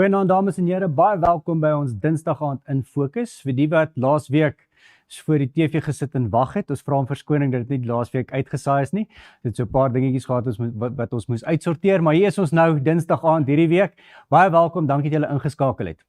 Goeienaand dames en here, baie welkom by ons Dinsdag aand in Fokus. Vir die wat laasweek voor die TV gesit en wag het, ons vra om verskoning dat dit nie laasweek uitgesaai is nie. Dit so 'n paar dingetjies gehad wat ons moes uitsorteer, maar hier is ons nou Dinsdag aand hierdie week. Baie welkom, dankie dat julle ingeskakel het.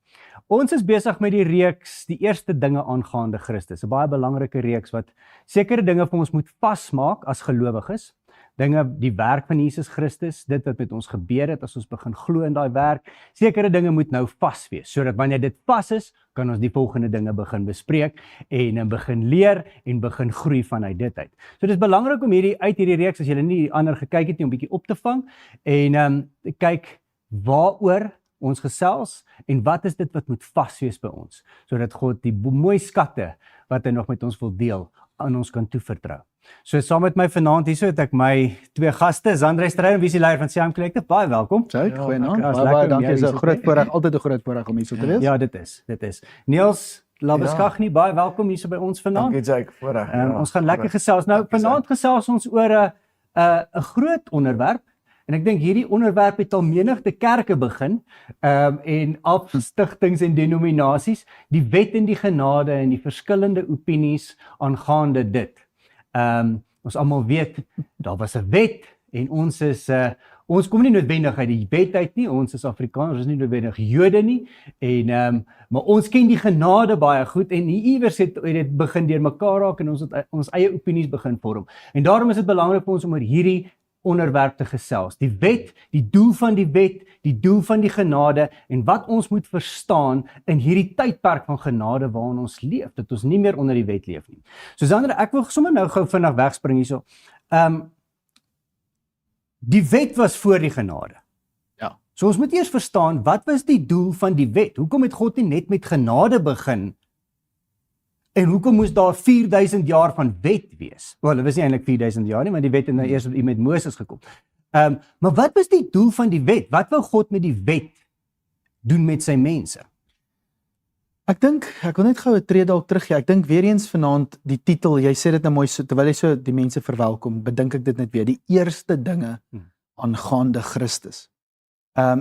Ons is besig met die reeks, die eerste dinge aangaande Christus. 'n Baie belangrike reeks wat sekere dinge vir ons moet vasmaak as gelowiges. Dinge, die werk van Jesus Christus, dit wat met ons gebeur het as ons begin glo in daai werk. Sekere dinge moet nou vas wees, sodat wanneer dit vas is, kan ons die volgende dinge begin bespreek en begin leer en begin groei vanuit dit uit. So dit is belangrik om uit hierdie reeks, as julle nie die ander gekyk het nie, om bietjie op te vang en kyk waaroor ons gesels en wat is dit wat moet vas wees by ons, sodat God die mooi skatte wat hy nog met ons wil deel, aan ons kan toevertrou. So saam met my vanaand hierso het ek my twee gaste, Zandrey Strydom, wie is die leier van Siam Collective. Baie welkom. Goeienaand. Baie dankie, is 'n groot voorreg, altyd 'n groot voorreg om hier so te wees. Ja, dit is. Niels Labeskagh, baie welkom hierso by ons vanaand. Dankie Jake, voorreg. Ons gaan lekker gesels. Nou vanaand gesels ons oor 'n groot onderwerp. En ek dink hierdie onderwerp het al menigte kerke begin en afstigtings en denominasies, die wet en die genade en die verskillende opinies aangaande dit. Ons almal weet, daar was 'n wet en ons kom nie noodwendig uit die wet uit nie, ons is Afrikaners, ons is nie noodwendig Jode nie, maar ons ken die genade baie goed en iewers het dit begin deur mekaar raak en ons het ons eie opinies begin vorm. En daarom is dit belangrik vir ons om oor hierdie onderwerp te gesels. Die wet, die doel van die wet, die doel van die genade en wat ons moet verstaan in hierdie tydperk van genade waarin ons leef, dat ons nie meer onder die wet leef nie. So Sandra, ek wil sommer nou gou vinnig wegspring hierso. Die wet was voor die genade. Ja. So ons moet eers verstaan, wat was die doel van die wet? Hoekom het God nie net met genade begin? En hoekom moes daar 4000 jaar van wet wees? Wel, dit was nie eintlik 4000 jaar nie, maar die wet het nou eers met Moses gekom. Maar wat was die doel van die wet? Wat wou God met die wet doen met sy mense? Ek wil net gou 'n tree dalk teruggee. Ek dink weer eens vanaand die titel, jy sê dit nou mooi, so, terwyl jy so die mense verwelkom, bedink ek dit net weer, die eerste dinge aangaande Christus.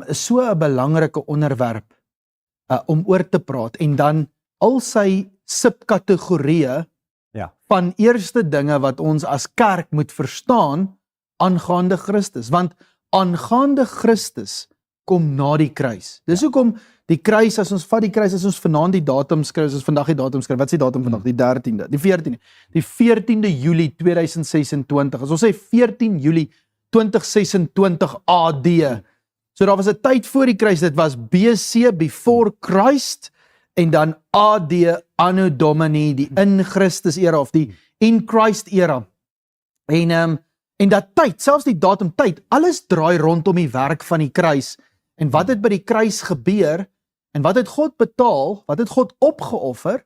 Is so 'n belangrike onderwerp om oor te praat en dan al sy subkategorieë van eerste dinge wat ons as kerk moet verstaan aangaande Christus, want aangaande Christus kom na die kruis. Dis hoekom die kruis, as ons vat die kruis, as ons vanaand die datum skryf, as ons vandag die datum skryf, wat is die datum vandag? Die 13de, die 14de. Die 14de Julie 2026. As ons sê 14 Julie 2026 AD. So daar was 'n tyd voor die kruis, dit was BC, before Christ, en dan AD, Anno Domini, die in Christus era of die in Christ era. En dat tyd, selfs die datum tyd, alles draai rondom die werk van die kruis. En wat het by die kruis gebeur? En wat het God betaal? Wat het God opgeoffer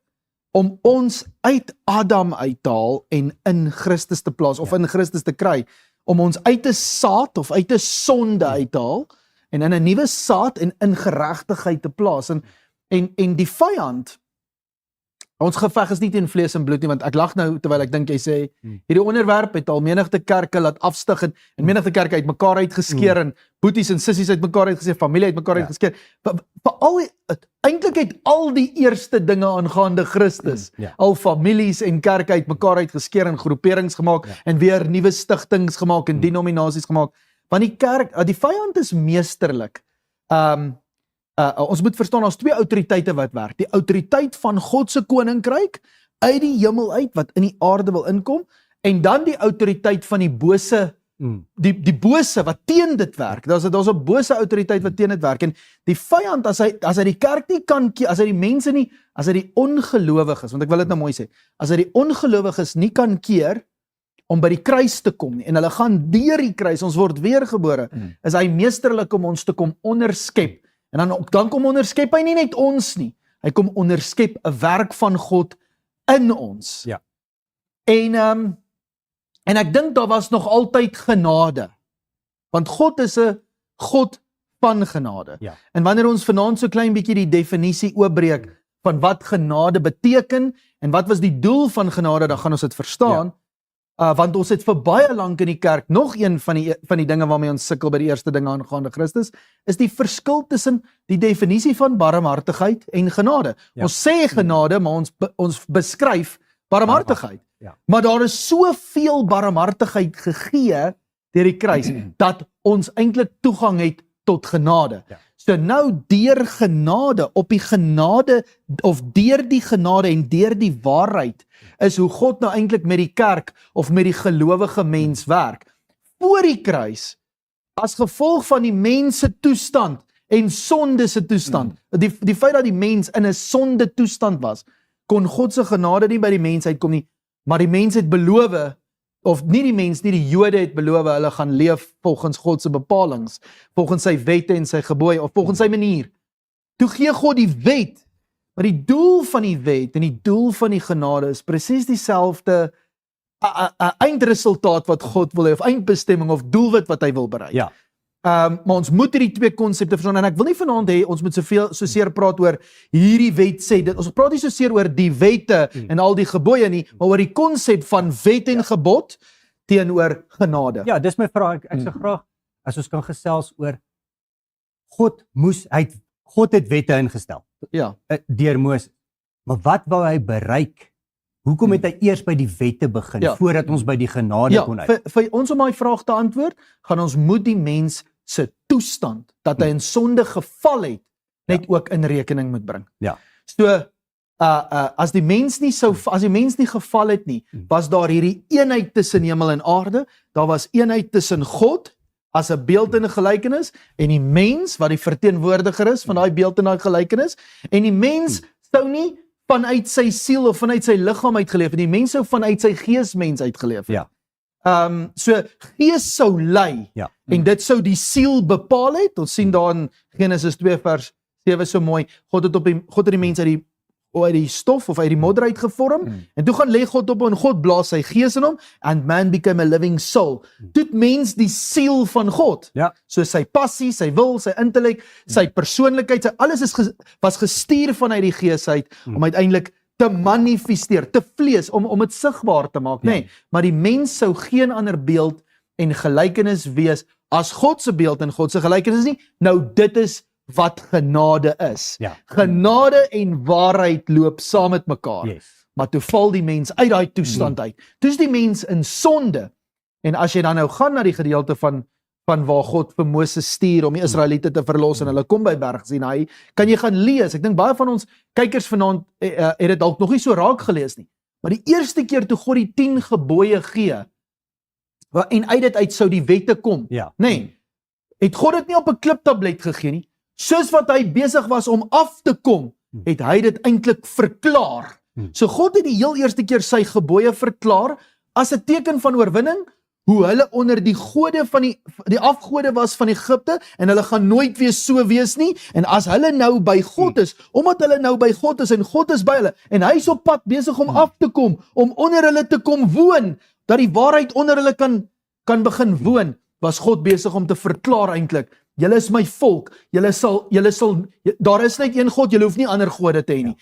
om ons uit Adam uit te haal en in Christus te plaas of in Christus te kry? Om ons uit 'n saad of uit 'n sonde uit te haal en in 'n nuwe saad en in geregtigheid te plaas. En die vyand, ons geveg is nie teen vlees en bloed nie, want ek lag nou terwyl ek dink jy sê, hierdie onderwerp het al menigte kerke laat afstig en menigte kerke uit mekaar uitgeskeer en boeties en sissies uit mekaar uitgeskeer, familie uit mekaar uitgeskeer. Eintlik het al die eerste dinge aangaande Christus, al families en kerke uit mekaar uitgeskeer en groeperings gemaak en weer nuwe stigtings gemaak en denominasies gemaak. Want die kerk, die vyand is meesterlik. Ons moet verstaan, daar's twee autoriteite wat werk. Die autoriteit van God se koninkryk uit die hemel uit wat in die aarde wil inkom en dan die autoriteit van die bose, die bose wat teen dit werk. Daar's 'n bose autoriteit wat teen dit werk en die vyand as hy die kerk nie kan keer, as hy die mense nie, as hy die ongelowiges, want ek wil dit nou mooi sê, as hy die ongelowiges nie kan keer om by die kruis te kom nie en hulle gaan deur die kruis, ons word weergebore, is hy meesterlik om ons te kom onderskep. En dan kom onderskep hy nie net ons nie, hy kom onderskep 'n werk van God in ons. Ja. En ek dink daar was nog altyd genade, want God is 'n God van genade. Ja. En wanneer ons vanaand so klein bietjie die definisie oopbreek van wat genade beteken en wat was die doel van genade, dan gaan ons dit verstaan. Want ons het vir baie lank in die kerk, nog een van die dinge waarmee ons sukkel by die eerste dinge aangaande Christus, is die verskil tussen die definisie van barmhartigheid en genade. Ja. Ons sê genade, maar ons beskryf barmhartigheid. Ja. Maar daar is soveel barmhartigheid gegee deur die kruis, dat ons eintlik toegang het tot genade. Ja. So nou deur genade, op die genade, of deur die genade en deur die waarheid, is hoe God nou eintlik met die kerk, of met die gelowige mens werk. Voor die kruis, as gevolg van die mens se toestand, en sonde se toestand, die feit dat die mens in 'n sonde toestand was, kon God se genade nie by die mens uitkom nie, maar die mens het beloof, of nie die mens nie, die Jode het beloof, hulle gaan leef volgens God se bepalings, volgens sy wette en sy gebooie, of volgens sy manier. Toe gee God die wet, maar die doel van die wet en die doel van die genade is presies dieselfde eindresultaat wat God wil hê, of eindbestemming of doelwit wat hy wil bereik. Ja. Maar ons moet hierdie twee konsepte verstaan, en ek wil nie vanaand hê ons moet soseer praat oor hierdie wet sê dit. Ons praat nie soseer oor die wette en al die gebooie nie, maar oor die konsep van wet en gebod teenoor genade. Ja, dis my vraag. Ek sou graag as ons kan gesels oor God het wette ingestel Ja. deur Moses. Maar wat wou hy bereik? Hoekom het hy eers by die wette begin voordat ons by die genade kon uit? Vir ons om daai vraag te antwoord, gaan ons moet die mens se toestand dat hy in sonde geval het, net ook in rekening moet bring. Ja. So as die mens nie geval het nie, was daar hierdie eenheid tussen hemel en aarde, daar was eenheid tussen God as 'n beeld en 'n gelykenis, en die mens wat die verteenwoordiger is van daai beeld en daai gelykenis, en die mens sou nie vanuit sy siel of vanuit sy liggaam uitgeleef het, die mens sou vanuit sy geesmens uitgeleef het. Ja. So gees sou lei, Ja. en dit sou die siel bepaal het. Ons sien daar in Genesis 2 vers 7 so mooi, God het die mens uit die stof of uit die modder uit gevorm, en toe gaan lê God op hom en God blaas sy gees in hom, and man became a living soul. Toe mens die siel van God. Ja. So sy passie, sy wil, sy intellek, sy persoonlikheid, alles was gestuur vanuit die gees uit, om uiteindelik te manifesteer, te vlees, om dit sigbaar te maak, nê. Maar die mens sou geen ander beeld en gelykenis wees as God se beeld en God se gelykenis nie. Nou dit is wat genade is. Ja. Genade en waarheid loop saam met mekaar. Yes. Maar toe val die mens uit daai toestand uit. Toe is die mens in sonde. En as jy dan nou gaan na die gedeelte van waar God vir Moses stuur om die Israeliete te verlos, en hulle kom by Berg Sinaï, kan jy gaan lees. Ek dink baie van ons kykers vanaand het dit dalk nog nie so raak gelees nie. Maar die eerste keer toe God die 10 gebooie gee, en uit dit uit sou die wette kom, het God dit nie op 'n kliptablet gegee nie. Soos wat hy besig was om af te kom, het hy dit eintlik verklaar. So God het die heel eerste keer sy gebooie verklaar as 'n teken van oorwinning, hoe hulle onder die gode van die afgode was van Egipte, en hulle gaan nooit weer so wees nie, en as hulle nou by God is, omdat hulle nou by God is, en God is by hulle, en hy is op pad besig om af te kom, om onder hulle te kom woon, dat die waarheid onder hulle kan begin woon, was God besig om te verklaar eintlik, julle is my volk, julle sal, daar is net een God, julle hoef nie ander gode te hê nie.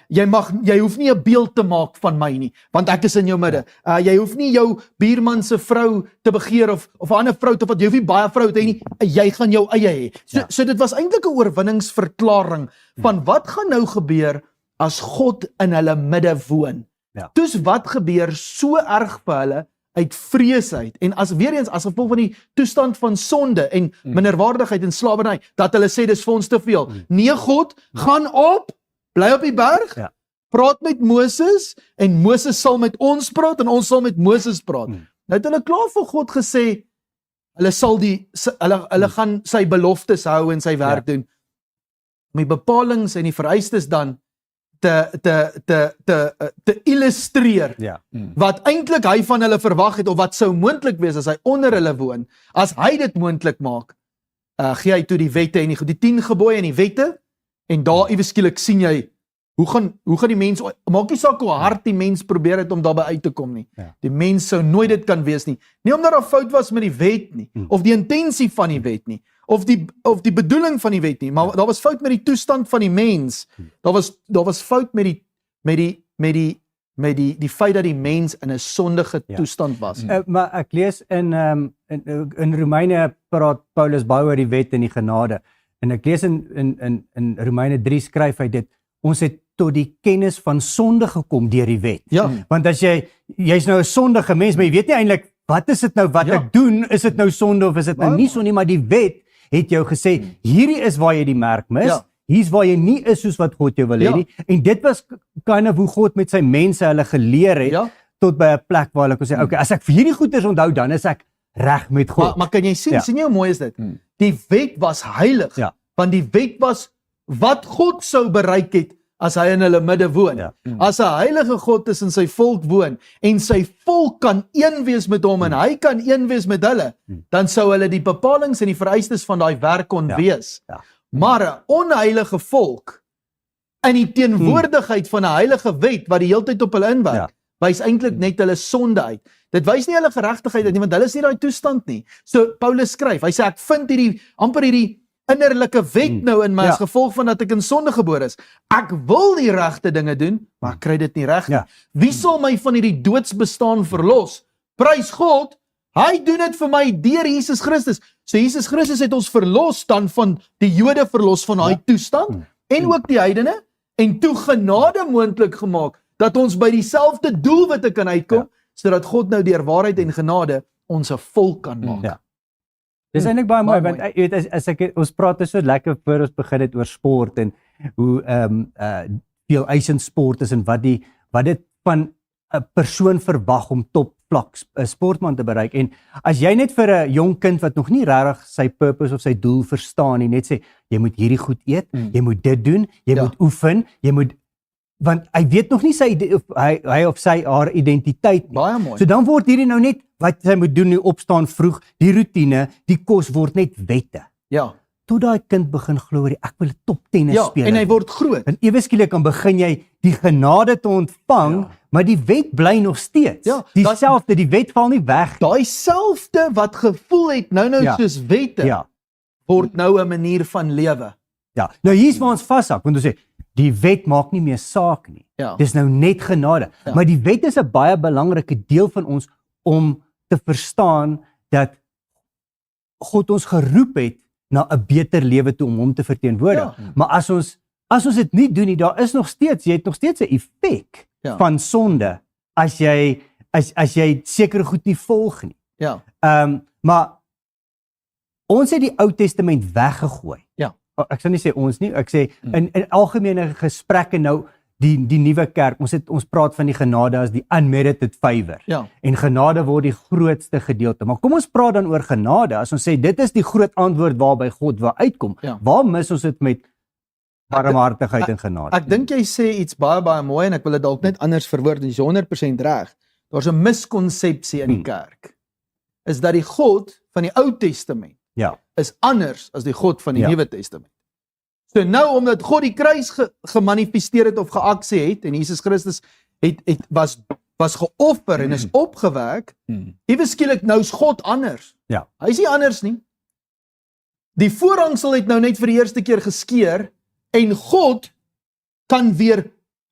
Jy hoef nie 'n beeld te maak van my nie, want ek is in jou midde. Jy hoef nie jou buurman se vrou te begeer of 'n ander vrou te vat, jy hoef nie baie vroue te hê nie, jy gaan jou eie hê. So dit was eintlik 'n oorwinningsverklaring van wat gaan nou gebeur as God in hulle midde woon. Toes wat gebeur so erg vir hulle, uit vrees uit, en as gevolg van die toestand van sonde en minderwaardigheid en slawerny, dat hulle sê dis vir ons te veel. Nee God, gaan op, bly op die berg, praat met Moses, en Moses sal met ons praat, en ons sal met Moses praat. Nou het hulle klaar vir God gesê, hulle gaan sy beloftes hou en sy werk doen. Om die bepalings en die vereistes dan te illustreer, wat eintlik hy van hulle verwag het, of wat sou moontlik wees as hy onder hulle woon, as hy dit moontlik maak, gee hy toe die wette en die 10 gebooie en die wette, en daar iewes skielik sien jy, hoe gaan die mens, maak nie saak hoe hard die mens probeer het om daarby uit te kom nie, die mens sou nooit dit kan wees nie, nie omdat daar fout was met die wet nie, of die intensie van die wet nie, of die bedoeling van die wet nie, maar daar was fout met die toestand van die mens, daar was fout met die met die feit dat die mens in 'n sondige toestand was. Maar ek lees in Romeine praat Paulus baie oor die wet en die genade. En ek lees in Romeine 3 skryf hy dit, ons het tot die kennis van sonde gekom deur die wet. Ja. Want as jy's nou 'n sondige mens, maar jy weet nie eintlik wat is dit nou wat ek doen, is dit nou sonde of is dit nou nie sonde nie, maar die wet het jou gesê, hierdie is waar jy die merk mis, hier's waar jy nie is soos wat God jou wil hê nie, en dit was kind of hoe God met sy mense hulle geleer het, tot by 'n plek waar hulle kon sê, okay, as ek vir hierdie goeders onthou, dan is ek reg met God. Maar kan jy sien jy hoe mooi is dit? Die wet was heilig, want die wet was wat God sou bereik het as hy in hulle midde woon. As 'n heilige God tussen sy volk woon en sy volk kan een wees met hom en hy kan een wees met hulle, dan sou hulle die bepalings en die vereistes van daai werk kon wees. Maar 'n onheilige volk in die teenwoordigheid van 'n heilige wet wat die heeltyd op hulle inwerk, wys eintlik net hulle sonde uit. Dit wys nie hulle geregtigheid uit nie, want hulle is nie daai toestand nie. So Paulus skryf, hy sê ek vind amper hierdie innerlike wet nou in my as gevolg van dat ek in sonde gebore is. Ek wil die regte dinge doen, maar ek kry dit nie reg nie. Wie sal my van hierdie doodsbestaan verlos? Prys God, hy doen dit vir my deur Jesus Christus. So Jesus Christus het ons verlos dan van die Jode verlos van daai toestand en ook die heidene en toe genade moontlik gemaak dat ons by dieselfde doelwitte kan uitkom sodat God nou deur waarheid en genade ons 'n volk kan maak. Dis eintlik baie mooi want jy weet as ons praat so lekker voor ons begin het oor sport en hoe veel eis in sport is en wat dit van 'n persoon verwag om topvlak 'n sportman te bereik. En as jy net vir 'n jong kind wat nog nie regtig sy purpose of sy doel verstaan nie, net sê jy moet hierdie goed eet, jy moet dit doen, jy moet oefen, jy moet, want hy weet nog nie hy of sy haar identiteit nie. Baie mooi. So dan word hierdie nou net wat sy moet doen, nie opstaan vroeg, die roetine, die kos word net wette. Tot daai kind begin glo ek wil 'n top tennis speler. En hy word groot. En ewe skielik dan begin jy die genade te ontvang, maar die wet bly nog steeds. Dieselfde, die wet val nie weg. Daai selfde wat gevoel het nou soos wette, word nou 'n manier van lewe. Nou hier's waar ons vashak, want ons sê die wet maak nie meer saak nie. Dis nou net genade. Maar die wet is 'n baie belangrike deel van ons om te verstaan dat God ons geroep het na 'n beter lewe toe om hom te verteenwoordig. Maar as ons dit nie doen nie, jy het nog steeds 'n effek van sonde as jy sekere goed nie volg nie. Maar ons het die Ou Testament weggegooi. Ek sal nie sê ons nie, ek sê in algemene gesprekke nou die nuwe kerk, ons praat van die genade as die unmerited favor. En genade word die grootste gedeelte. Maar kom ons praat dan oor genade. As ons sê dit is die groot antwoord waarby God wil uitkom. Waar mis ons dit met barmhartigheid en genade? Ek dink jy sê iets baie mooi en ek wil dit dalk net anders verwoord en jy is 100% reg. Daar's 'n miskonsepsie in die kerk. Is dat die God van die Ou Testament is anders as die God van die Nuwe Testament. So nou omdat God die kruis gemanifesteer het of geaksie het en Jesus Christus was geoffer en is opgewek, ewe skielik nou is God anders. Hy is nie anders nie. Die voorhangsel het nou net vir die eerste keer geskeur en God kan weer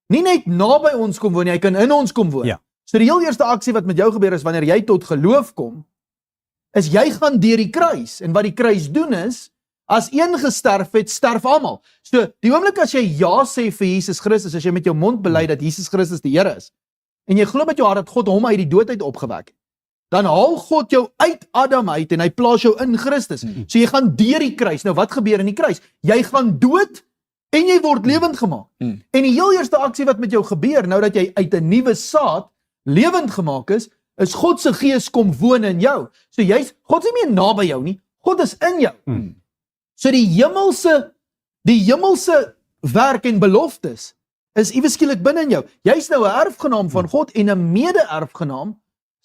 nie net naby ons kom woon nie, hy kan in ons kom woon. So die heel eerste aksie wat met jou gebeur is wanneer jy tot geloof kom, is jy gaan deur die kruis. En wat die kruis doen is, as een gesterf het, sterf almal. So die oomblik as jy ja sê vir Jesus Christus, as jy met jou mond bely dat Jesus Christus die Here is, en jy glo met jou hart dat God hom uit die dood uit opgewek het, dan haal God jou uit Adam uit en hy plaas jou in Christus. So jy gaan deur die kruis. Nou wat gebeur in die kruis? Jy gaan dood en jy word lewend gemaak. En die heel eerste aksie wat met jou gebeur, nou dat jy uit 'n nuwe saad lewend gemaak is God se gees kom woon in jou. So God is nie meer naby jou nie, God is in jou. So die hemelse werk en beloftes is iewes skielik binne in jou. Jy's nou 'n erfgenaam van God en 'n mede-erfgenaam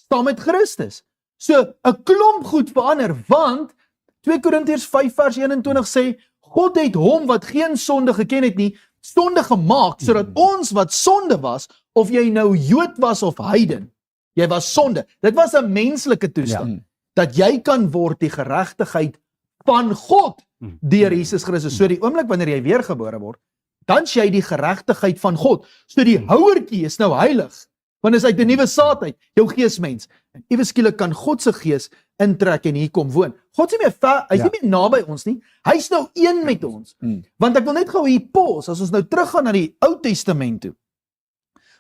saam met Christus. So 'n klomp goed verander, want 2 Korintiërs 5 vers 21 sê, God het hom wat geen sonde geken het nie, sonde gemaak, sodat ons wat sonde was, of jy nou Jood was of heiden, jy was sonde. Dit was 'n menslike toestand, dat jy kan word die geregtigheid van God deur Jesus Christus. So die oomblik wanneer jy weergebore word, dan is jy die geregtigheid van God. So die houertjie is nou heilig, want is uit 'n nuwe saad uit, jou geesmens. En ewe skielik kan God se gees intrek en hier kom woon. God is nie meer ver, hy's nie meer naby ons nie. Hy's nou een met ons. Want ek wil net gou hier pause, as ons nou teruggaan na die Ou Testament toe.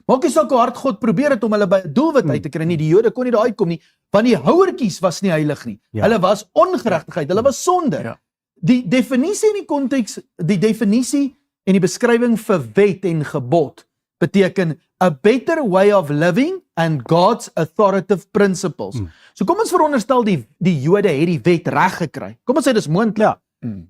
Maak nie saak hoe hard God probeer het om hulle by 'n doelwit uit te kry nie. Die Jode kon nie daar uitkom nie, want die houertjies was nie heilig nie. Hulle was ongeregtigheid, hulle was sonde. Die definisie en die konteks, die definisie en die beskrywing vir wet en gebod beteken a better way of living and God's authoritative principles. So kom ons veronderstel die Jode het die wet reg gekry. Kom ons sê dis moontlik.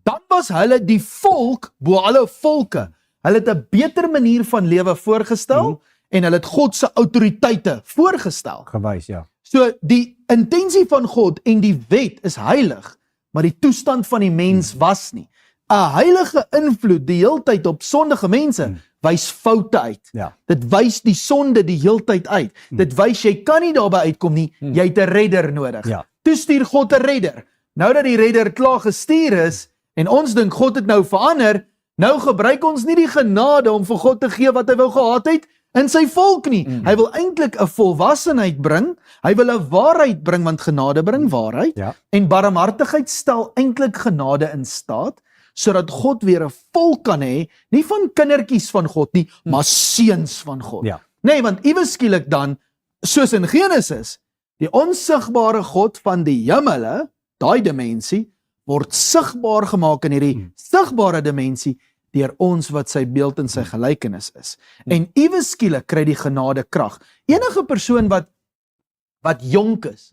Dan was hulle die volk bo alle volke. Hulle het 'n beter manier van lewe voorgestel en hulle het God se autoriteite voorgestel. Gewys, ja. So die intensie van God en die wet is heilig, maar die toestand van die mens was nie. 'n Heilige invloed die heeltyd op sondige mense wys foute uit. Dit wys die sonde die heeltyd uit. Dit wys jy kan nie daarby uitkom nie, jy het 'n redder nodig. Toe stuur God 'n redder. Nou dat die redder klaar gestuur is en ons dink God het nou verander, nou gebruik ons nie die genade om vir God te gee wat hy wou gehad het in sy volk nie. Hy wil eintlik 'n volwassenheid bring, hy wil 'n waarheid bring, want genade bring waarheid, en barmhartigheid stel eintlik genade in staat, sodat God weer 'n volk kan hê, nie van kindertjies van God nie, maar seuns van God. Nee, want iewes skielik dan, soos in Genesis, die onsigbare God van die hemele, daai dimensie, word sigbaar gemaak in hierdie sigbare dimensie, deur ons wat sy beeld en sy gelykenis is. En iewes skielik kry die genade krag. Enige persoon wat jonk is,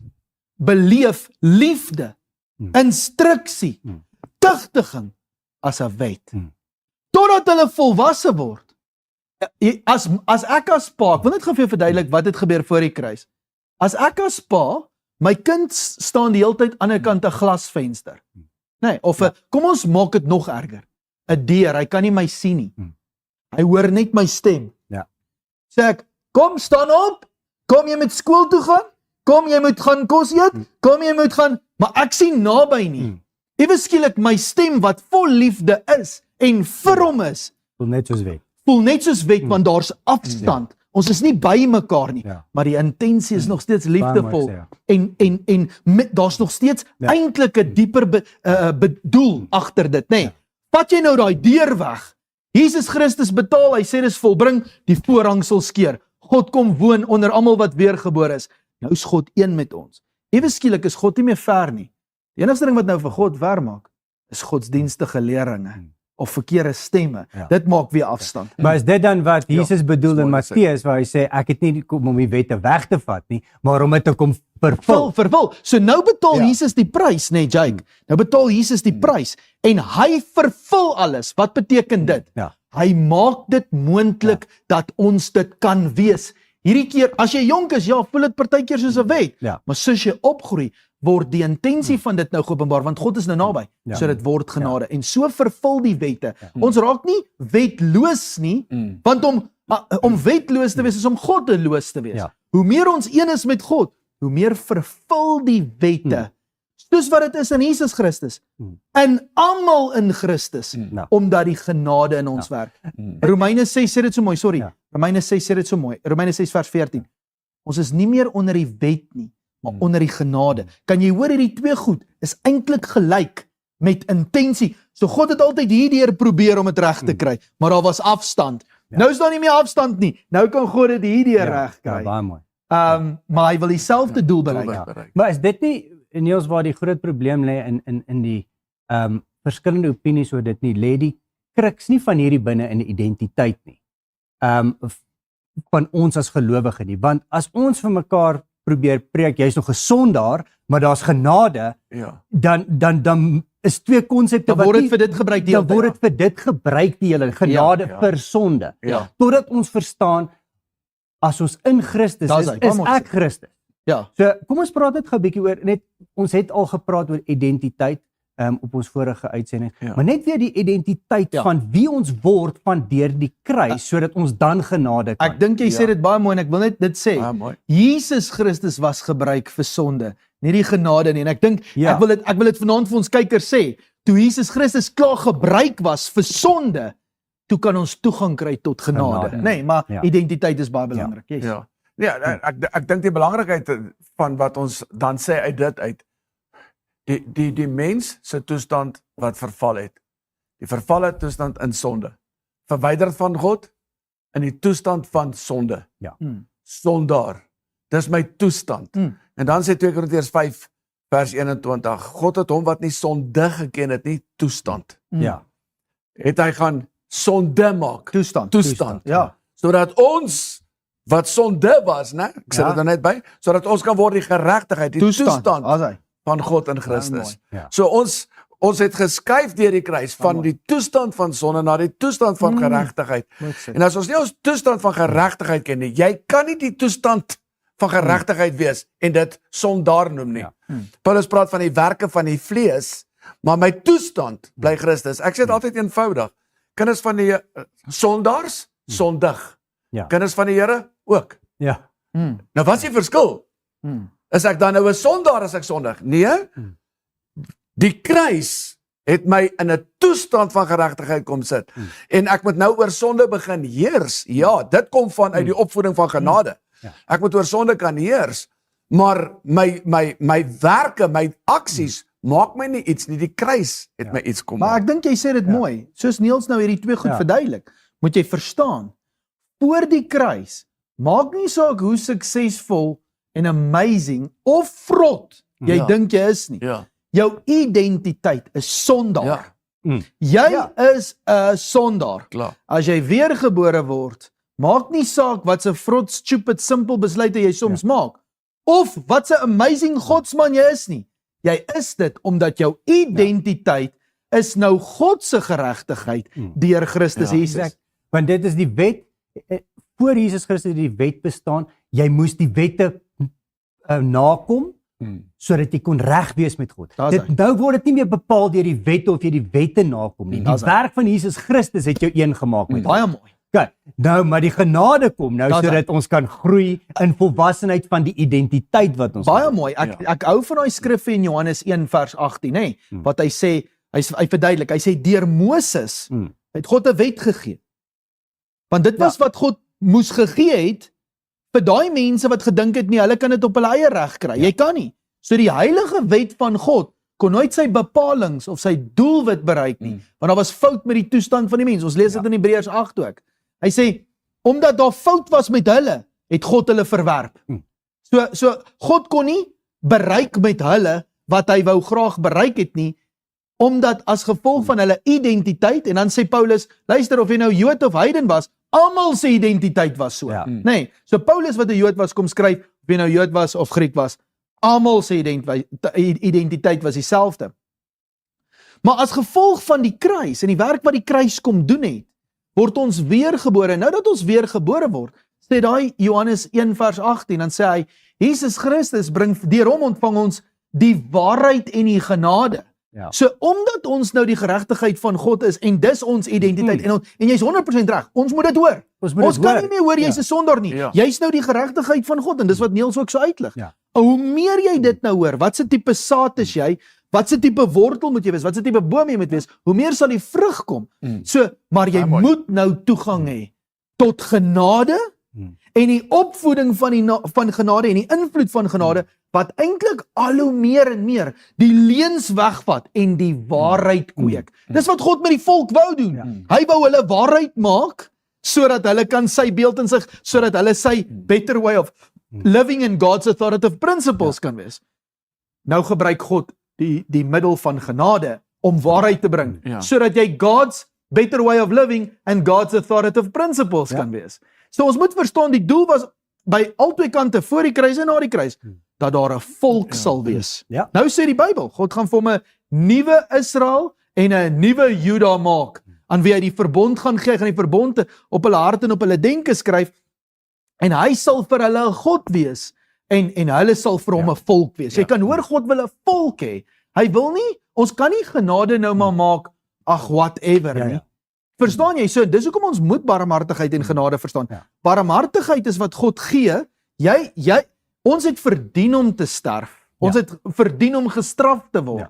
beleef liefde, instruksie, tugtiging as 'n wet. Totdat hulle volwasse word. As ek as pa, ek wil net gou vir jou verduidelik wat het gebeur voor die kruis. As ek as pa, my kind staan die hele tyd aan die ander kant 'n glasvenster. Nee, of kom ons maak dit nog erger. 'n deur, hy kan nie my sien nie. Hy hoor net my stem. Sê ek, kom staan op, kom jy met skool toe gaan, kom jy moet gaan kos eet, kom jy moet gaan, maar ek sien naby nie. Ewe skielik my stem wat vol liefde is en vir hom is, voel net soos wet. Voel net soos wet, want daar's afstand. Ons is nie by mekaar nie, maar die intensie is nog steeds liefdevol. En daar's nog steeds eintlik 'n dieper bedoel agter dit, nê? Vat jy nou daai deur weg. Jesus Christus betaal, hy sê dis volbring, die voorhang sal skeur. God kom woon onder almal wat weergebore is. Nou is God een met ons. Ewe skielik is God nie meer ver nie. Die enigste ding wat nou vir God ver maak, is godsdienstige leringe of verkeerde stemme. Dit maak weer afstand. Maar is dit dan wat Jesus bedoel in Matteus, waar hy sê, ek het nie kom om die wette weg te vat nie, maar om dit te kom vervul. So nou betaal Jesus die prys, nee Jake, nou betaal Jesus die prys, en hy vervul alles. Wat beteken dit? Hy maak dit moontlik dat ons dit kan wees. Hierdie keer, as jy jonk is, voel dit partykeer soos 'n wet, maar soos jy opgroei, word die intensie van dit nou geopenbaar, want God is nou naby, so dit word genade, en so vervul die wette. Ons raak nie wetloos nie, want om wetloos te wees is om goddeloos te wees. Hoe meer ons een is met God, hoe meer vervul die wette, soos wat dit is in Jesus Christus, en almal in Christus, omdat die genade in ons werk. Romeine 6 sê dit so mooi, Romeine 6 sê dit so mooi, Romeine 6 vers 14, ons is nie meer onder die wet nie, maar onder die genade. Kan jy hoor, hierdie twee goed is eintlik gelyk met intensie. So God het altyd hierdeur probeer om dit reg te kry, maar daar was afstand. Nou is daar nie meer afstand nie. Nou kan God dit hierdeur reg kry. Baie mooi. Maar hy wil dieselfde doel bereik. Maar is dit nie, Niels, waar die groot probleem lê in die verskillende opinies oor dit nie, lê die kruks nie van hierdie binne in die identiteit nie. Van ons as gelowige nie, want as ons vir mekaar probeer preek, jy is nog 'n sondaar, maar daar's genade, dan is twee konsepte wat word dit vir dit gebruik die hele tyd. Dan word dit vir dit gebruik die hele genade vir sonde. Totdat ons verstaan, as ons in Christus is ek Christus. So kom ons praat net gou 'n bietjie oor, net ons het al gepraat oor identiteit op ons vorige uitsending, maar net weer die identiteit van wie ons word van deur die kruis, sodat ons dan genade kan. Ek dink jy sê dit baie mooi, en ek wil net dit sê, Jesus Christus was gebruik vir sonde, nie die genade nie, en ek dink, ek wil dit vanaand vir ons kykers sê, toe Jesus Christus klaar gebruik was vir sonde, toe kan ons toegang kry tot genade. Genade. Nee, maar Ja. identiteit is baie belangrik. Yes. Ja. Nee, ek dink die belangrikheid van wat ons dan sê uit dit uit, die mens se toestand wat verval het, die vervalle toestand in sonde, verwyderd van God, in die toestand van sonde, sondaar, dis my toestand, en dan sê 2 Korintiërs 5 vers 21, God het hom wat nie sonde geken het nie, toestand, Ja. het hy gaan sonde maak, Toestand. Ja. sodat ons wat sonde was, né? Ek sê dit net by, sodat ons kan word die geregtigheid, die toestand As hy. van God in Christus. Ja. So ons het geskuif deur die kruis van die toestand van sonde na die toestand van geregtigheid. En as ons nie ons toestand van geregtigheid ken nie, jy kan nie die toestand van geregtigheid wees en dit sondaar noem nie. Paulus praat van die werke van die vlees, maar my toestand bly Christus. Ek sê dit altyd eenvoudig. Kinders van die sondaars sondig. Ja. Kinders van die Here ook. Ja. Nou wat is die verskil? Is ek dan nou 'n sondaar as ek sondig? Nee. Die kruis het my in 'n toestand van geregtigheid kom sit. En ek moet nou oor sonde begin heers. Ja, dit kom uit die opvoeding van genade. Ek moet oor sonde kan heers, maar my werke, my aksies maak my nie iets nie. Die kruis het my iets kom Maar maak. ek dink jy sê dit mooi. Soos Niels nou hierdie twee goed verduidelik, moet jy verstaan. Voor die kruis, maak nie saak hoe suksesvol en amazing of vrot jy dink jy is nie. Ja. Jou identiteit is sondaar. Ja. Jy is 'n sondaar. Klaar. As jy weergebore word, maak nie saak wat se vrot, stupid, simpel besluite jy soms maak, of wat se amazing godsman jy is nie. Jy is dit omdat jou identiteit is nou God se geregtigheid deur Christus Jesus. Exact. Want dit is die wet, voor Jesus Christus die wet bestaan, jy moes die wette nakom, sodat jy kon reg wees met God. Nou word dit nie meer bepaal deur die wette of jy die wette nakom nie. Die werk van Jesus Christus het jou een gemaak met Baie mooi. Okay, nou maar die genade kom nou sodat ons kan groei in volwassenheid van die identiteit wat ons Baie mooi. Ek hou van daai skrif in Johannes 1 vers 18, nê, wat hy sê, hy verduidelik, hy sê deur Moses het God 'n wet gegee. Want dit was wat God moes gegee het vir daai mense wat gedink het nie, hulle kan dit op hulle eie reg kry. Jy kan nie. So die heilige wet van God kon nooit sy bepalings of sy doelwit bereik nie, want daar was fout met die toestand van die mens. Ons lees dit in Hebreërs 8 ook. Hy sê, omdat daar fout was met hulle, het God hulle verwerp. So God kon nie bereik met hulle wat hy wou graag bereik het nie, omdat as gevolg van hulle identiteit, en dan sê Paulus, luister, of jy nou Jood of heiden was, almal se identiteit was so. Nee, so Paulus wat 'n Jood was, kom skryf, of jy nou Jood was of Griek was, almal se identiteit was dieselfde. Maar as gevolg van die kruis, en die werk wat die kruis kom doen het, word ons weergebore. Nou dat ons weergebore word, sê daai Johannes 1 vers 18, dan sê hy, Jesus Christus bring, deur hom ontvang ons die waarheid en die genade. So omdat ons nou die geregtigheid van God is, en dis ons identiteit, en jy's 100% reg, ons moet dit hoor. Ons kan nie meer hoor jy's 'n sondaar nie. Jy's nou die geregtigheid van God, en dis wat Niels ook so uitlig. Hoe meer jy dit nou hoor, wat se tipe saad is jy, wat se tipe wortel moet jy wees, wat se tipe boom jy moet wees, hoe meer sal die vrug kom. So, maar jy moet nou toegang hê tot genade, en die opvoeding van genade, en die invloed van genade, wat eintlik al hoe meer en meer die leuns wegvat en die waarheid kweek. Dis wat God met die volk wou doen. Hy wou hulle waarheid maak, sodat hulle kan sy beeld in sig, sodat hulle sy better way of living in God's authoritative principles kan wees. Nou gebruik God die middel van genade om waarheid te bring, sodat jy God's better way of living and God's authoritative principles kan wees. So ons moet verstaan, die doel was by albei kante, voor die kruis en na die kruis, dat daar 'n volk sal wees. Nou sê die Bybel, God gaan vir hom 'n nuwe Israel en 'n nuwe Juda maak, aan wie hy die verbond gaan gee, gaan die verbonde op hulle hart en op hulle denke skryf, en hy sal vir hulle 'n God wees, en hulle sal vir hom 'n volk wees. Jy kan hoor, God wil 'n volk hê. Hy wil nie, ons kan nie genade nou maar maak, ag whatever nie. Verstaan jy? So dis hoekom ons moet barmhartigheid en genade verstaan. Barmhartigheid is wat God gee. Ons het verdien om te sterf. Ons het verdien om gestraf te word.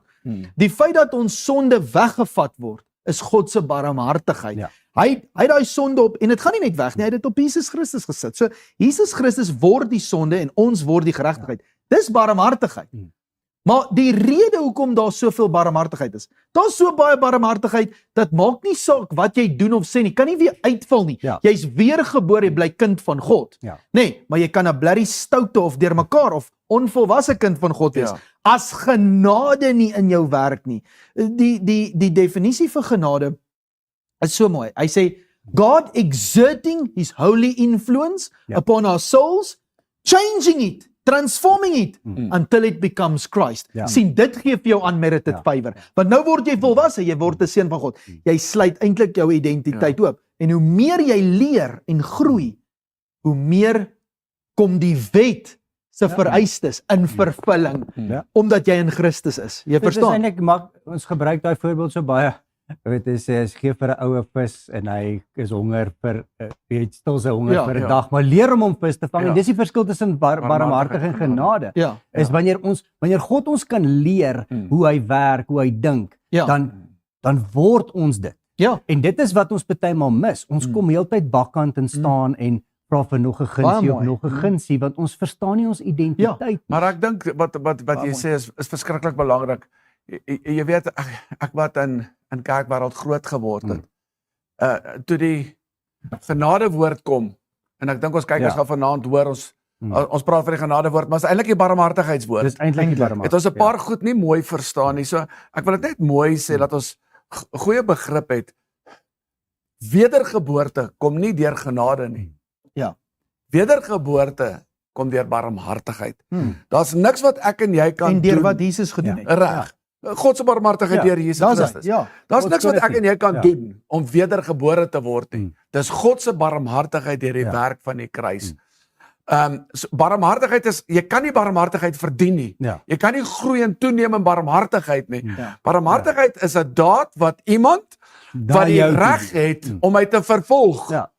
Die feit dat ons sonde weggevat word, is God se barmhartigheid. Ja. Hy het daai sonde op en dit gaan nie net weg nie, hy het dit op Jesus Christus gesit. So Jesus Christus word die sonde en ons word die geregtigheid. Dis barmhartigheid. Maar die rede hoekom daar soveel barmhartigheid is, daar's so baie barmhartigheid, dat maak nie saak wat jy doen of sê nie, kan nie weer uitval nie. Ja. Jy's weergebore, jy bly kind van God. Ja. Nee, maar jy kan 'n blerrie stoute of deurmekaar of onvolwasse kind van God wees. Ja. As genade nie in jou werk nie. Die definisie vir genade is so mooi. Hy sê, God exerting his holy influence upon our souls, changing it, transforming it until it becomes Christ. Ja. Sien, dit gee vir jou unmerited favor. Want nou word jy volwasse, jy word 'n seun van God. Jy sluit eintlik jou identiteit oop. En hoe meer jy leer en groei, hoe meer kom die wet se vereistes in vervulling, omdat jy in Christus is. Jy Dit is verstaan? eintlik ons gebruik daai voorbeeld so baie. Jy weet, hy sê, as gee vir 'n oue vis en hy is honger vir jy stil sy honger vir 'n dag, maar leer hom om vis te vang. En dis die verskil tussen barmhartigheid en genade. Ja. Is wanneer God ons kan leer hoe hy werk, hoe hy dink, dan word ons dit. Ja. En dit is wat ons partymal mis. Ons kom heeltyd bakkant en staan en vra vir nog 'n gunsie of nog 'n gunsie, want ons verstaan nie ons identiteit. Maar ek dink wat jy sê is verskriklik belangrik. Jy weet, ek wat in kerkwêreld groot geword het. Toe die genadewoord kom, en ek dink ons kykers gaan vanaand hoor, ons praat van die genadewoord, maar is eintlik die barmhartigheidswoord. Dis eintlik die barmhartigheid. Het ons 'n paar goed nie mooi verstaan nie. So ek wil dit net mooi sê dat ons goeie begrip het. Wedergeboorte kom nie deur genade nie. Ja. Wedergeboorte kom deur barmhartigheid. Daar's niks wat ek en jy kan En deur doen. wat Jesus gedoen het. Reg. God se barmhartigheid deur Jesus Christus. Ja. Daar's niks wat ek en jy kan Ja. doen om wedergebore te word nie. Dis God se barmhartigheid deur die werk van die kruis. So barmhartigheid is, jy kan nie barmhartigheid verdien nie. Ja. Jy kan nie groei en toeneem in barmhartigheid nie. Ja. Barmhartigheid is 'n daad wat iemand wat die reg het om my te vervolg, Ja.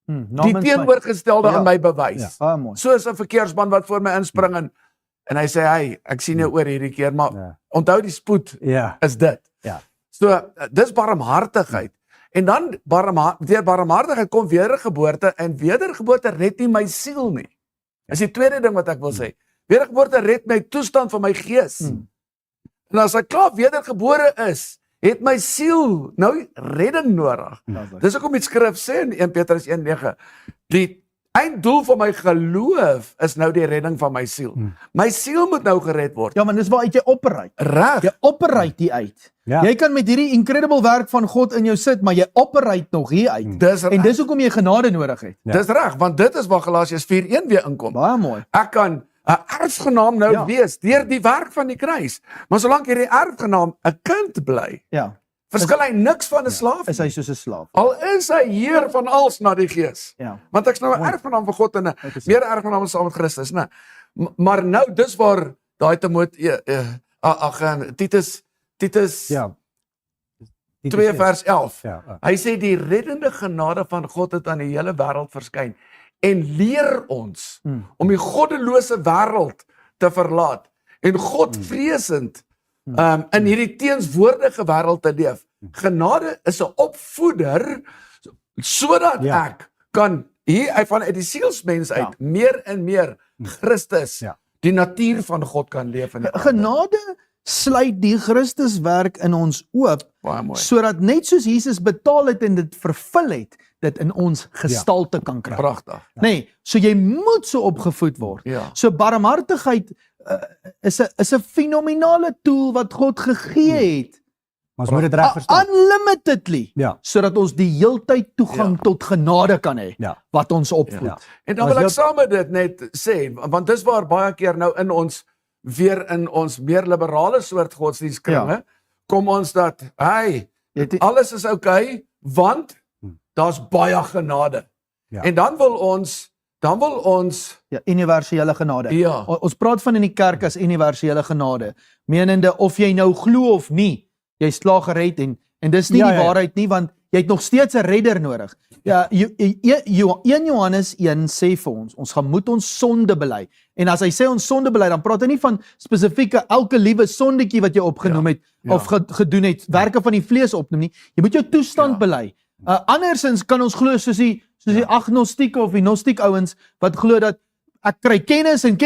die teenoorgestelde aan my bewys. Baie mooi. Soos 'n verkeersman wat voor my inspring en hy sê, "Hey, ek sien jou oor hierdie keer, maar onthou die spoed is dit." Ja. So dis barmhartigheid. En dan deur barmhartigheid kom wedergeboorte, en wedergeboorte red nie my siel nie. Dis die tweede ding wat ek wil sê. Wedergeboorte red my toestand van my gees. En as ek klaar wedergebore is, het my siel nou redding nodig. Dis hoekom die skrif sê in 1 Petrus 1:9, die einddoel van my geloof is nou die redding van my siel. My siel moet nou gered word. Ja, maar dis waar uit jy operate. Reg. Jy operate die uit. Ja. Jy kan met hierdie incredible werk van God in jou sit, maar jy operate nog hier uit. Dis En dis hoekom jy genade nodig het. Dis reg, want dit is waar Galasiërs 4:1 weer inkom. Baie mooi. Ek kan 'n erfgenaam nou wees deur die werk van die kruis. Maar solank hierdie erfgenaam 'n kind bly, Ja. verskil hy niks van 'n slaaf. Is hy soos 'n slaaf. Al is hy heer van alles na die gees. Ja. Want ek's nou 'n erfgenaam van God en 'n meer erfgenaam saam met Christus, né? Maar nou dis waar daai Titus Ja. 2 vers 11. Ja. Hy sê die reddende genade van God het aan die hele wêreld verskyn en leer ons om die goddelose wêreld te verlaat en Godvreesend in hierdie teenswoordige wêreld te leef. Genade is 'n opvoeder sodat ek kan hier vanuit die sielsmens uit meer en meer Christus, die natuur van God kan leef in die aarde. Genade sluit die Christuswerk in ons oop, Baie mooi. sodat net soos Jesus betaal het en dit vervul het, dit in ons gestalte kan kry. Pragtig. Nee, so jy moet so opgevoed word. Ja. So barmhartigheid is 'n fenominale tool wat God gegee het, Ons moet dit reg verstaan. unlimitedly, Ja. sodat ons die heeltyd toegang tot genade kan hê, Ja. wat ons opvoed. Ja. En dan wil ek saam met dit net sê, want dis waar baie keer nou in ons meer liberale soort godsdienstkringe kom ons dat alles is okay want daar's baie genade. Ja. En dan wil ons Ja, universele genade. Ja. Ons praat van in die kerk as universele genade, menende of jy nou glo of nie, jy's klaar gered en dis nie die waarheid nie, want jy het nog steeds 'n redder nodig. Ja, 1 Johannes 1 sê vir ons moet ons sonde bely. En as hy sê ons sonde bely, dan praat hy nie van spesifieke elke liewe sondetjie wat jy opgenoem het of gedoen het, werke van die vlees opnoem nie. Jy moet jou toestand bely. Andersins kan ons glo soos die agnostieke of die gnostiek ouens wat glo dat ek kry kennis en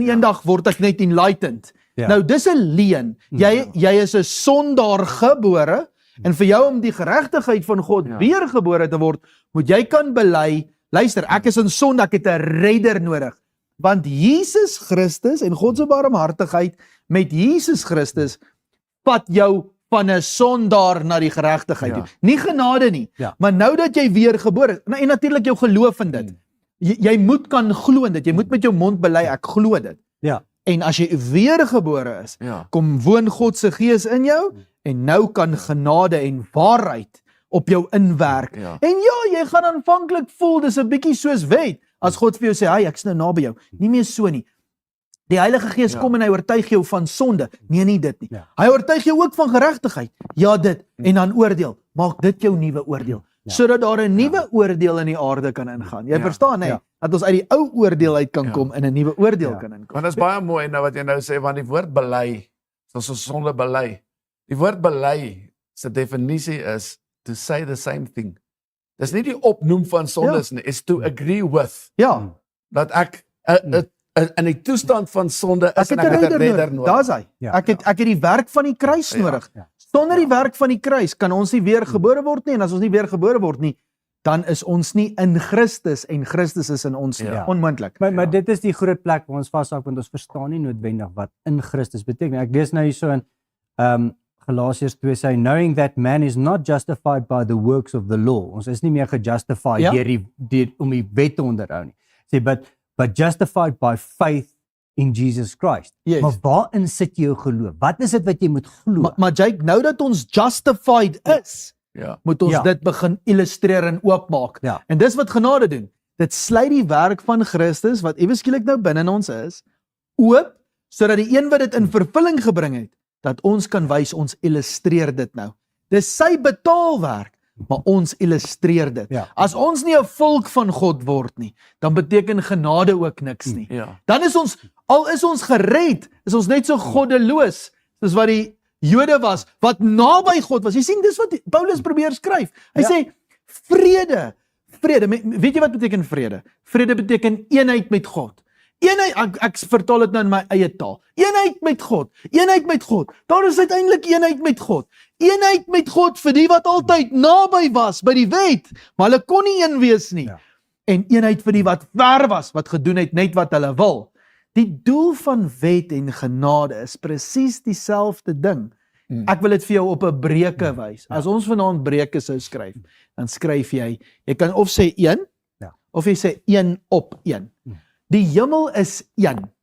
eendag word ek net enlightened. Nou dis 'n leuen. Jy is 'n sondaar gebore en vir jou om die geregtigheid van God weergebore te word, moet jy kan bely, luister, ek is in sonde, ek het 'n redder nodig. Want Jesus Christus en God se barmhartigheid met Jesus Christus vat jou van 'n sondaar na die geregtigheid toe. Nie genade nie, maar nou dat jy weergebore is, en natuurlik jou geloof in dit. Jy moet kan glo in dit, jy moet met jou mond bely, ek glo dit. En as jy weergebore is, kom woon God se gees in jou, en nou kan genade en waarheid op jou inwerk. En jy gaan aanvanklik voel, dis 'n bietjie soos wet, as God vir jou sê, hey, ek's nou naby jou, nie meer so nie. Die Heilige Gees kom en hy oortuig jou van sonde, nie dit nie. Hy oortuig jou ook van geregtigheid, dit, en dan oordeel, maak dit jou nuwe oordeel, sodat daar 'n nuwe oordeel in die aarde kan ingaan. Jy verstaan, dat ons uit die ou oordeel uit kan kom en 'n nuwe oordeel kan inkom. Want dit is baie mooi nou wat jy nou sê, want die woord bely, soos ons sonde bely. Die woord bely se definisie is to say the same thing. Dis nie die opnoem van sondes nie, is to agree with. Dat ek in die toestand van sonde is en ek het 'n redder nodig. Daar's hy. Ek het die werk van die kruis nodig. Sonder die werk van die kruis kan ons nie weer gebore word nie, en as ons nie weer gebore word nie, dan is ons nie in Christus en Christus is in ons nie. Onmoontlik. Maar dit is die groot plek waar ons vashou, want ons verstaan nie noodwendig wat in Christus beteken. Ek lees nou hierso in Galasiërs 2 sê, knowing that man is not justified by the works of the law. Ons is nie meer gejustified om die wet te onderhou nie. Sê, but justified by faith in Jesus Christ. Maar waarin sit jou geloof? Wat is dit wat jy moet glo? Maar Jake, nou dat ons justified is, moet ons dit begin illustreer en oopmaak. En dis wat genade doen. Dit sluit die werk van Christus, wat ewe skielik nou binne ons is, oop, sodat die een wat dit in vervulling gebring het, dat ons kan wys, ons illustreer dit nou. Dis sy betaalwerk, maar ons illustreer dit. As ons nie 'n volk van God word nie, dan beteken genade ook niks nie. Dan is ons, al is ons gered, is ons net so goddeloos, soos wat die Jode was, wat naby God was. Jy sien, dis wat Paulus probeer skryf. Hy sê, vrede, weet jy wat beteken vrede? Vrede beteken eenheid met God. Eenheid, ek vertaal dit nou in my eie taal. Eenheid met God. Daar is uiteindelik eenheid met God. Eenheid met God vir die wat altyd naby was by die wet, maar hulle kon nie een wees nie. En eenheid vir die wat ver was, wat gedoen het net wat hulle wil. Die doel van wet en genade is presies dieselfde ding. Ek wil dit vir jou op 'n breuke wys. As ons vanaand breuke sou skryf, dan skryf jy kan of sê 1, of jy sê 1 op 1. Die hemel is 1.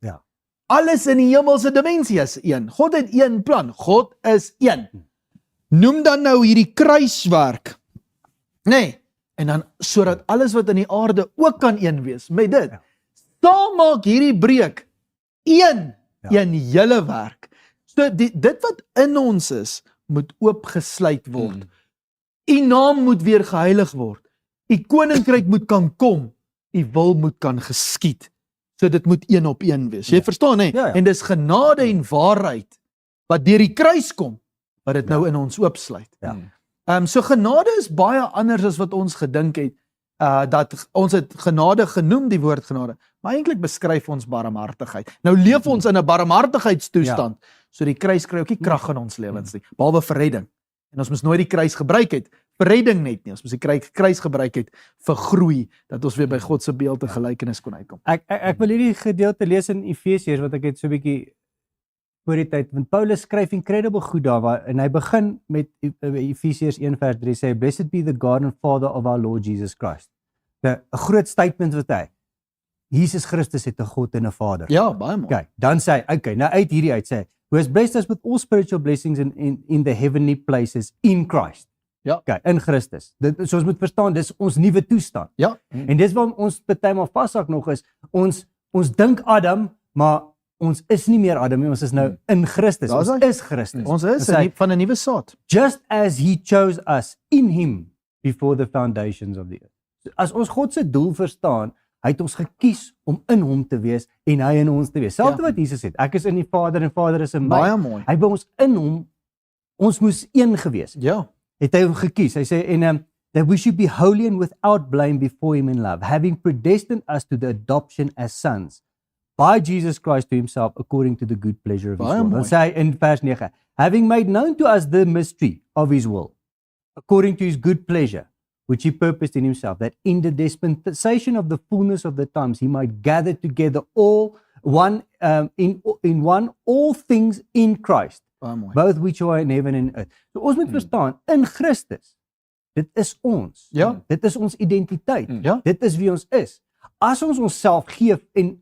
Alles in die hemelse dimensie is 1. God het 1 plan. God is 1. Noem dan nou hierdie kruiswerk. En dan sodat alles wat in die aarde ook kan 1 wees met dit. Saam maak hierdie breuk 1 hele werk. So dit wat in ons is, moet oopgesluit word. U naam moet weer geheilig word. U koninkryk moet kan kom. U wil moet kan geskied. So dit moet 1 op 1 wees. Jy verstaan, hè? En dis genade en waarheid wat deur die kruis kom, wat dit nou in ons oopsluit. So genade is baie anders as wat ons gedink het, dat ons het genade genoem, die woord genade, maar eintlik beskryf ons barmhartigheid. Nou leef ons in 'n barmhartigheidstoestand, so die kruis kry ook nie krag in ons lewens nie, behalwe vir redding. En ons moes nooit die kruis gebruik het vir redding net nie, ons moes die kruis gebruik het vir groei, dat ons weer by God se beeld en gelykenis kon uitkom. Ek wil hierdie gedeelte lees in Efesiërs, wat ek het so 'n bietjie voor die tyd, want Paulus skryf incredible goed daar, en hy begin met Efesiërs 1 vers 3, sê, blessed be the God and Father of our Lord Jesus Christ. 'n groot statement wat hy, Jesus Christus het 'n God en 'n Vader. Ja, baie mooi. Okay, dan sê hy, nou uit hierdie uit sê hy, who has blessed us with all spiritual blessings in the heavenly places in Christ. Okay, in Christus. So ons moet verstaan, dis ons nuwe toestand. En dis waarom ons partymal vashak nog is, ons dink Adam, maar ons is nie meer Adam nie, ons is nou in Christus. Ons is Christus. Ons is van 'n nuwe saad. Just as he chose us in him before the foundations of the earth. As ons God se doel verstaan, hy het ons gekies om in hom te wees en hy in ons te wees. Selfs wat Jesus het, ek is in die Vader en Vader is in my. Baie mooi. Hy wou ons in hom, ons moes een gewees. Ja. Het hy hom gekies. Hy sê en that we should be holy and without blame before him in love, having predestined us to the adoption as sons by Jesus Christ to himself according to the good pleasure of his will. Dan sê hy in vers 9, having made known to us the mystery of his will, according to his good pleasure, which he purposed in himself, that in the dispensation of the fullness of the times he might gather together in one all things in Christ, both which are in heaven and earth. So ons moet verstaan, in Christus, dit is ons. Ja. Dit is ons identiteit. Ja. Dit is wie ons is. As ons onsself gee en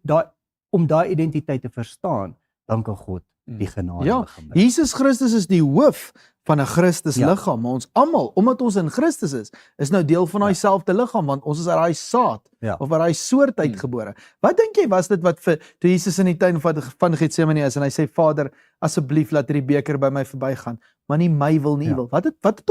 om daai identiteit te verstaan, dan kan God die genade Ja, begin. Jesus Christus is die hoof van 'n Christus liggaam, maar ons almal, omdat ons in Christus is nou deel van daai selfde liggaam, want ons is uit daai saad of uit daai soort uitgebore. Wat dink jy was dit wat vir toe Jesus in die tuin van Getsemane is en hy sê Vader, asseblief laat hierdie beker by my verbygaan, maar nie my wil nie wil. Wat het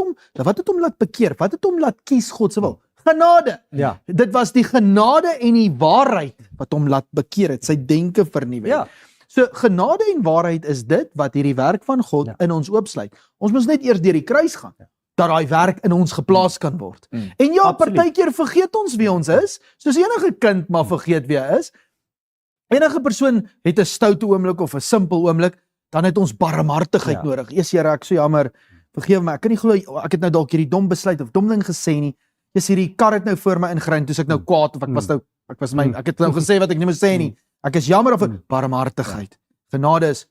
hom laat bekeer? Wat het hom laat kies God se wil? Genade. Ja. Dit was die genade en die waarheid wat hom laat bekeer het, sy denke vernuwe. Ja. So genade en waarheid is dit wat hierdie werk van God in ons oopsluit. Ons moet net eers deur die kruis gaan, dat daai werk in ons geplaas kan word. En ja, partykeer vergeet ons wie ons is, soos enige kind maar vergeet wie hy is. Enige persoon het 'n stoute oomblik of 'n simpel oomblik, dan het ons barmhartigheid nodig. Eers Here, ek so jammer, vergewe my, ek kan nie glo ek het nou dalk hierdie dom besluit of dom ding gesê nie. Jy's hierdie kar het nou voor my ingery, toe ek nou kwaad of ek het nou gesê wat ek nie moes sê nie. Ek is jammer of barmhartigheid. Genade is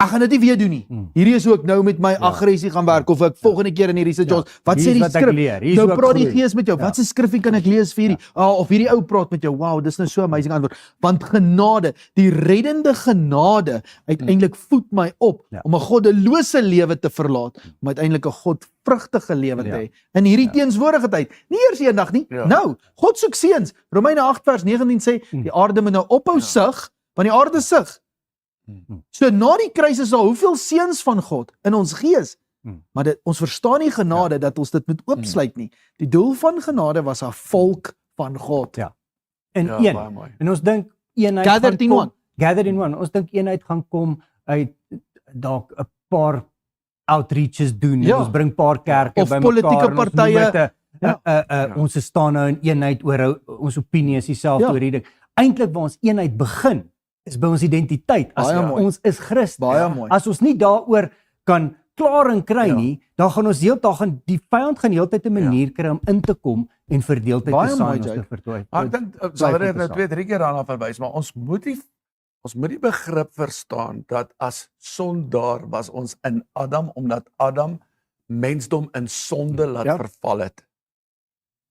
ek gaan dit nie weer doen nie. Hierdie is hoe ek nou met my aggressie gaan werk of ek volgende keer in hierdie situasie. Wat sê die skrif? Nou praat die Gees met jou. Wat se skrifgie kan ek lees vir hierdie? Of hierdie ou praat met jou. Wow, dis nou so amazing antwoord. Want genade, die reddende genade uiteindelik voed my op om 'n goddelose lewe te verlaat, om uiteindelik 'n godvrugtige lewe te hê in hierdie teenswoordige tyd. Nie eers eendag nie. Nou, God soek seuns. Romeine 8 vers 19 sê die aarde moet nou ophou sug, want die aarde sug. So na die kruis is daar hoeveel seuns van God in ons gees. Maar ons verstaan nie genade dat ons dit moet oopsluit nie. Die doel van genade was 'n volk van God. Ja. En ons dink eenheid Gathered in one. Gathered in one. Ons dink eenheid gaan kom uit dalk 'n paar outreaches doen. En ons bring 'n paar kerke of by politieke mekaar. partye. Ons staan nou in eenheid oor ons opinie is dieselfde oor hierdie ding. Eintlik waar ons eenheid begin is by ons identiteit. As ons is Christus. As ons nie daaroor kan klaring kry nie, dan gaan ons die vyand gaan heeltyd 'n manier kry om in te kom en verdeeldheid te saai ons te vertooi. Maar ek dink Sander het nou 2-3 keer daarna verwys, maar ons moet die begrip verstaan dat as sondaar was ons in Adam, omdat Adam mensdom in sonde laat verval het.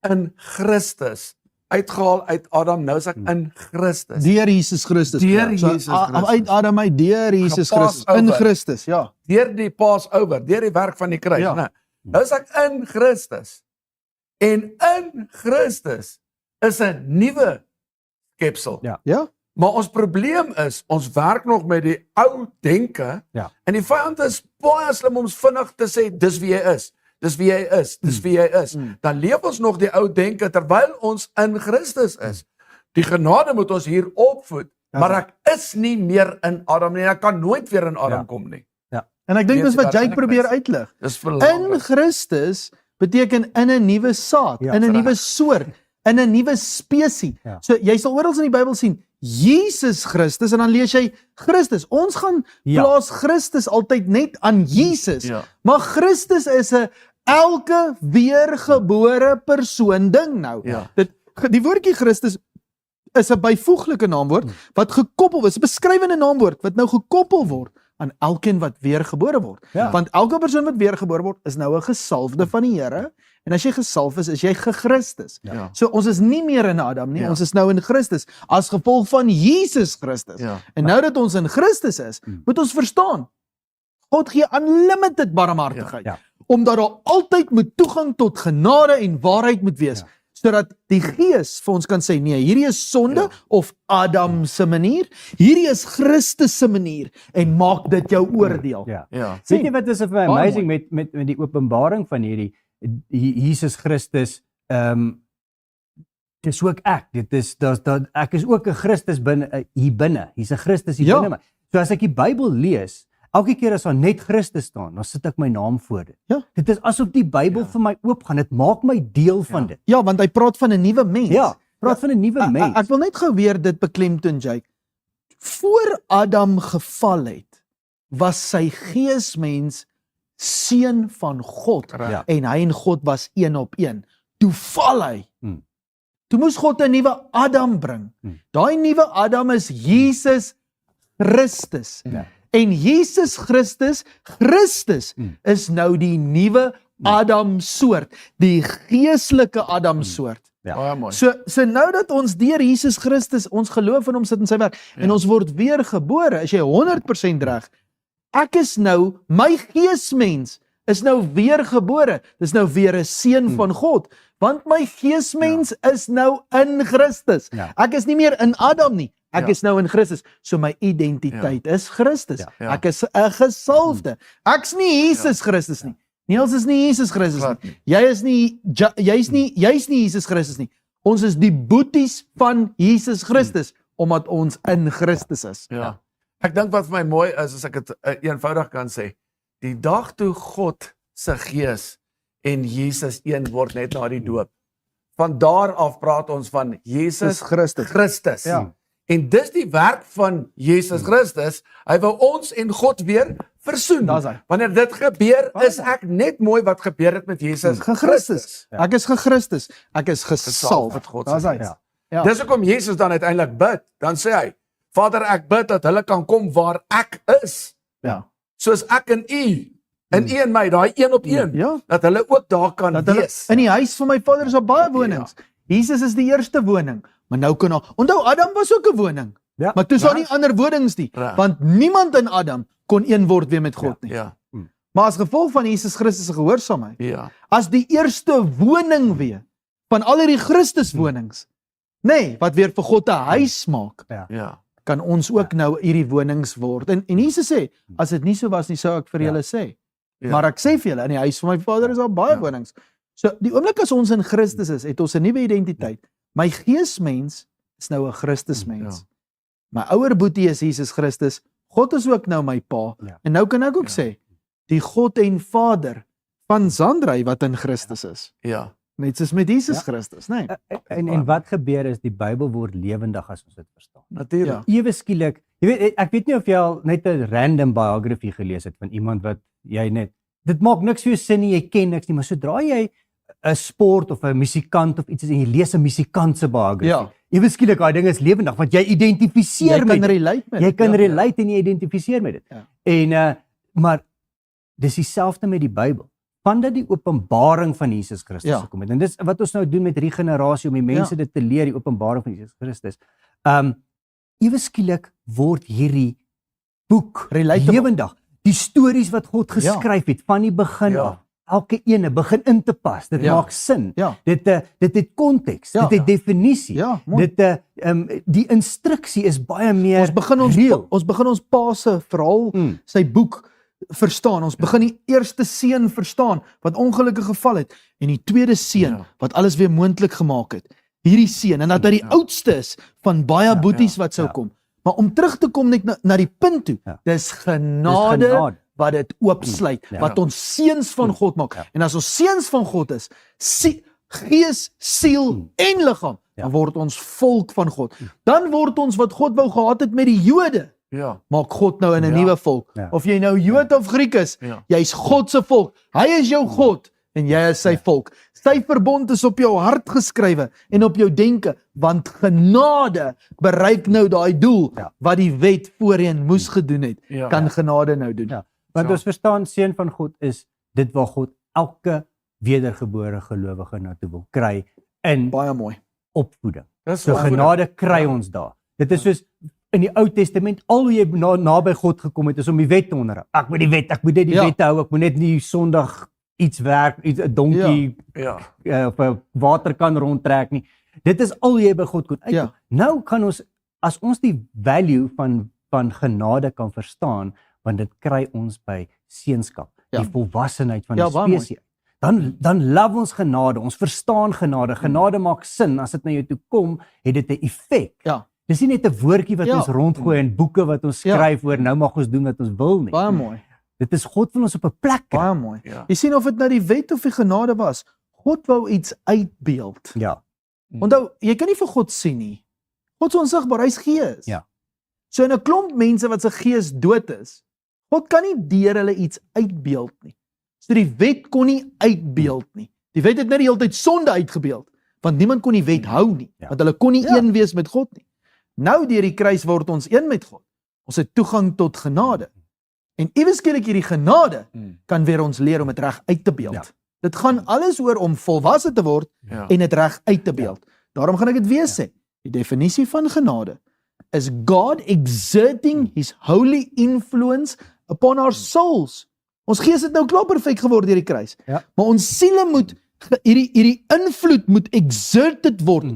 In Christus uitgehaal uit Adam, nou is ek in Christus. Deur Jesus Christus. Deur Jesus Christus. Uit Adam uit deur Jesus Christus. In Christus, ja. Deur die Passover, deur die werk van die kruis, né? Nou is ek in Christus. En in Christus is 'n nuwe skepsel. Ja. Maar ons probleem is, ons werk nog met die ou denke, en die vyand is baie slim om ons vinnig te sê, dis wie jy is. Dis wie jy is, dis wie jy is. Dan leef ons nog die ou denke terwyl ons in Christus is. Die genade moet ons hier opvoed, maar ek is nie meer in Adam nie, ek kan nooit weer in Adam kom nie. En ek dink dis wat jy probeer uitlig. In Christus beteken in 'n nuwe saad, in 'n nuwe soort, in 'n nuwe spesies. So jy sal oral in die Bybel sien Jesus Christus en dan lees jy Christus. Ons gaan plaas Christus altyd net aan Jesus. Maar Christus is 'n elke weergebore persoon ding nou. Die woordjie Christus is 'n byvoeglike naamwoord wat gekoppel is, 'n beskrywende naamwoord wat nou gekoppel word aan elkeen wat weergebore word. Want elke persoon wat weergebore word is nou 'n gesalfde van die Here. En as jy gesalf is jy ge-Christus. So ons is nie meer in Adam nie, ons is nou in Christus as gevolg van Jesus Christus. En nou dat ons in Christus is, moet ons verstaan, God gee unlimited barmhartigheid. Omdat daar altyd moet toegang tot genade en waarheid moet wees, sodat die Gees vir ons kan sê, nee, hierdie is sonde of Adam se manier, hierdie is Christus se manier en maak dit jou oordeel. Weet jy wat is vir my amazing met die openbaring van hierdie Jesus Christus dis ook ek. Dit is ek is ook 'n Christus binne hier binne. Hier's 'n Christus hier binne my. So as ek die Bybel lees, elke keer as daar net Christus staan, dan sit ek my naam voor dit. Ja. Dit is asof die Bybel vir my oopgaan. Dit maak my deel van dit. Ja, want hy praat van 'n nuwe mens. Ja, praat van 'n nuwe mens. Ek wil net gou weer dit beklemtoon, Jake. Voor Adam geval het, was sy geesmens seun van God. Ja. En hy en God was een op een. Toe val hy. Toe moes God 'n nuwe Adam bring. Daai nuwe Adam is Jesus Christus. Ja. En Jesus Christus is nou die nuwe Adam soort, die geestelike Adam soort. Ja. Baie mooi. So nou dat ons deur Jesus Christus, ons geloof in hom sit in sy werk, en ons word weer gebore, is jy 100% reg. Ek is nou, my geesmens is nou weer gebore. Dis nou weer 'n seun van God, want my geesmens is nou in Christus. Ja. Ek is nie meer in Adam nie. Ek Ja. is nou in Christus. So my identiteit is Christus. Ja. Ek is 'n gesalfde. Ek's nie Jesus Christus nie. Niels is nie Jesus Christus Glad nie. Jy's nie Jesus Christus nie. Ons is die boeties van Jesus Christus omdat ons in Christus is. Ja. Ek dink wat vir my mooi is, as ek dit eenvoudig kan sê, die dag toe God se gees en Jesus een word net na die doop. Van daar af praat ons van Jesus Christus. Ja. En dis die werk van Jesus Christus. Hy wou ons en God weer versoen. Daar's hy. Wanneer dit gebeur, is ek net mooi wat gebeur het met Jesus Christus. Ek is Christus. Ek is gesalf. Met God Daar's se hy. gees. Ja. Dis hoekom Jesus dan uiteindelik bid. Dan sê hy: Vader, ek bid dat hulle kan kom waar ek is. Ja. Soos ek in u en u en my, daai een op een, Ja. dat hulle ook daar kan Dat hulle wees. in die huis van my Vader is daar baie wonings. Jesus is die eerste woning, maar nou kan onthou Adam was ook 'n woning. Ja. Maar toe is daar nie ander wonings nie, Reg. want niemand in Adam kon een word weer met God nie. Ja, Maar as gevolg van Jesus Christus se gehoorsaamheid, ja, as die eerste woning weer van al hierdie Christuswonings, wat weer vir God 'n huis maak, ja. kan ons ook nou hierdie wonings word. En Jesus sê, as dit nie so was nie, sou ek vir julle sê. Ja. Maar ek sê vir julle, in die huis van my Vader is daar baie wonings. So die oomblik as ons in Christus is, het ons 'n nuwe identiteit. My geesmens is nou 'n Christusmens. My ouer boetie is Jesus Christus. God is ook nou my pa. Ja. En nou kan ek ook sê, die God en Vader van Zandrey wat in Christus is. Ja. Net soos met Jesus Christus, né? En wat gebeur is die Bybel word lewendig as ons dit verstaan. Natuurlik. Ewe skielik, jy weet, ek weet nie of jy al net 'n random biography gelees het van iemand wat jy net, dit maak niks vir jou sin nie, jy ken niks nie, maar sodra jy 'n sport of 'n musikant of iets is en jy lees 'n musikant se biography, Ja. ewe skielik daai ding is lewendig want jy identifiseer Jy met kan dit. relate met Jy dit. kan Ja. relate en jy identifiseer met dit. Ja. En maar dis dieselfde met die Bybel. Vandat die openbaring van Jesus Christus Ja. gekom het. En dis wat ons nou doen met regenerasie om die mense dit te leer, die openbaring van Jesus Christus. Ewe skielik word hierdie boek Relatable. lewendig. Die stories wat God geskryf het van die begin Ja. af. Elke ene begin in te pas. Dit Ja. maak sin. Ja. Dit het konteks, Ja. dit het definisie. Ja, mooi. Dit die instruksie is baie meer Ons begin ons pa se verhaal, sy boek verstaan. Ons begin die eerste seun verstaan wat ongelukkig geval het en die tweede seun wat alles weer moontlik gemaak het. Hierdie seun en dat hy die oudste is van baie boeties wat sou kom. Maar om terug te kom net na die punt toe. Dis genade wat dit oopsluit, wat ons seuns van God maak. En as ons seuns van God is, gees, siel en liggaam, dan word ons volk van God. Dan word ons wat God wou gehad het met die Jode. Ja. Maak God nou in 'n nuwe volk. Of jy nou Jood of Griek is, jy's God se volk. Hy is jou God en jy is sy volk. Sy verbond is op jou hart geskrywe en op jou denke, want genade bereik nou daai doel wat die wet voorheen moes gedoen het. Kan genade nou doen. Ja. Want ons verstaan seun van God is dit waar God elke wedergebore gelowige na toe wil kry in baie mooi opvoeding. So genade kry ons daar. Dit is soos in die Ou Testament, al hoe jy naby God gekom het is om die wet te onderhou. Ek moet die wet, ek moet net die wette hou, ek moet net nie Sondag iets werk, 'n donkie of 'n waterkan rondtrek nie. Dit is al jy by God kon uitkom. Nou kan ons, as ons die value van genade kan verstaan, want dit kry ons by seunskap, die volwassenheid van die spesie. dan love ons genade, ons verstaan genade. Genade maak sin, as dit na jou toe kom, het dit 'n effek. Ja, Dis nie net 'n woordjie wat Ja. ons rondgooi en boeke wat ons skryf oor nou mag ons doen wat ons wil nie. baie mooi. Dit is God wil ons op 'n plek kry. Baie mooi. Ja. Jy sien of dit nou die wet of die genade was, God wou iets uitbeeld. Ja. Onthou, jy kan nie vir God sien nie. God is onsigbaar, hy's gees. Ja. So in 'n klomp mense wat se gees dood is, God kan nie deur hulle iets uitbeeld nie. So die wet kon nie uitbeeld nie. Die wet het net die hele tyd sonde uitgebeeld, want niemand kon die wet hou nie, Ja. want hulle kon nie Ja. een wees met God nie. Nou deur die kruis word ons een met God. Ons het toegang tot genade. En iewes skielik hierdie genade kan weer ons leer om dit reg uit te beeld. Ja. Dit gaan alles oor om volwasse te word Ja. en dit reg uit te beeld. Daarom gaan ek dit weer sê. Die definisie van genade is God exerting his holy influence upon our souls. Ons gees het nou klaar perfek geword deur die kruis. Ja. Maar ons siele moet hierdie invloed moet exerted word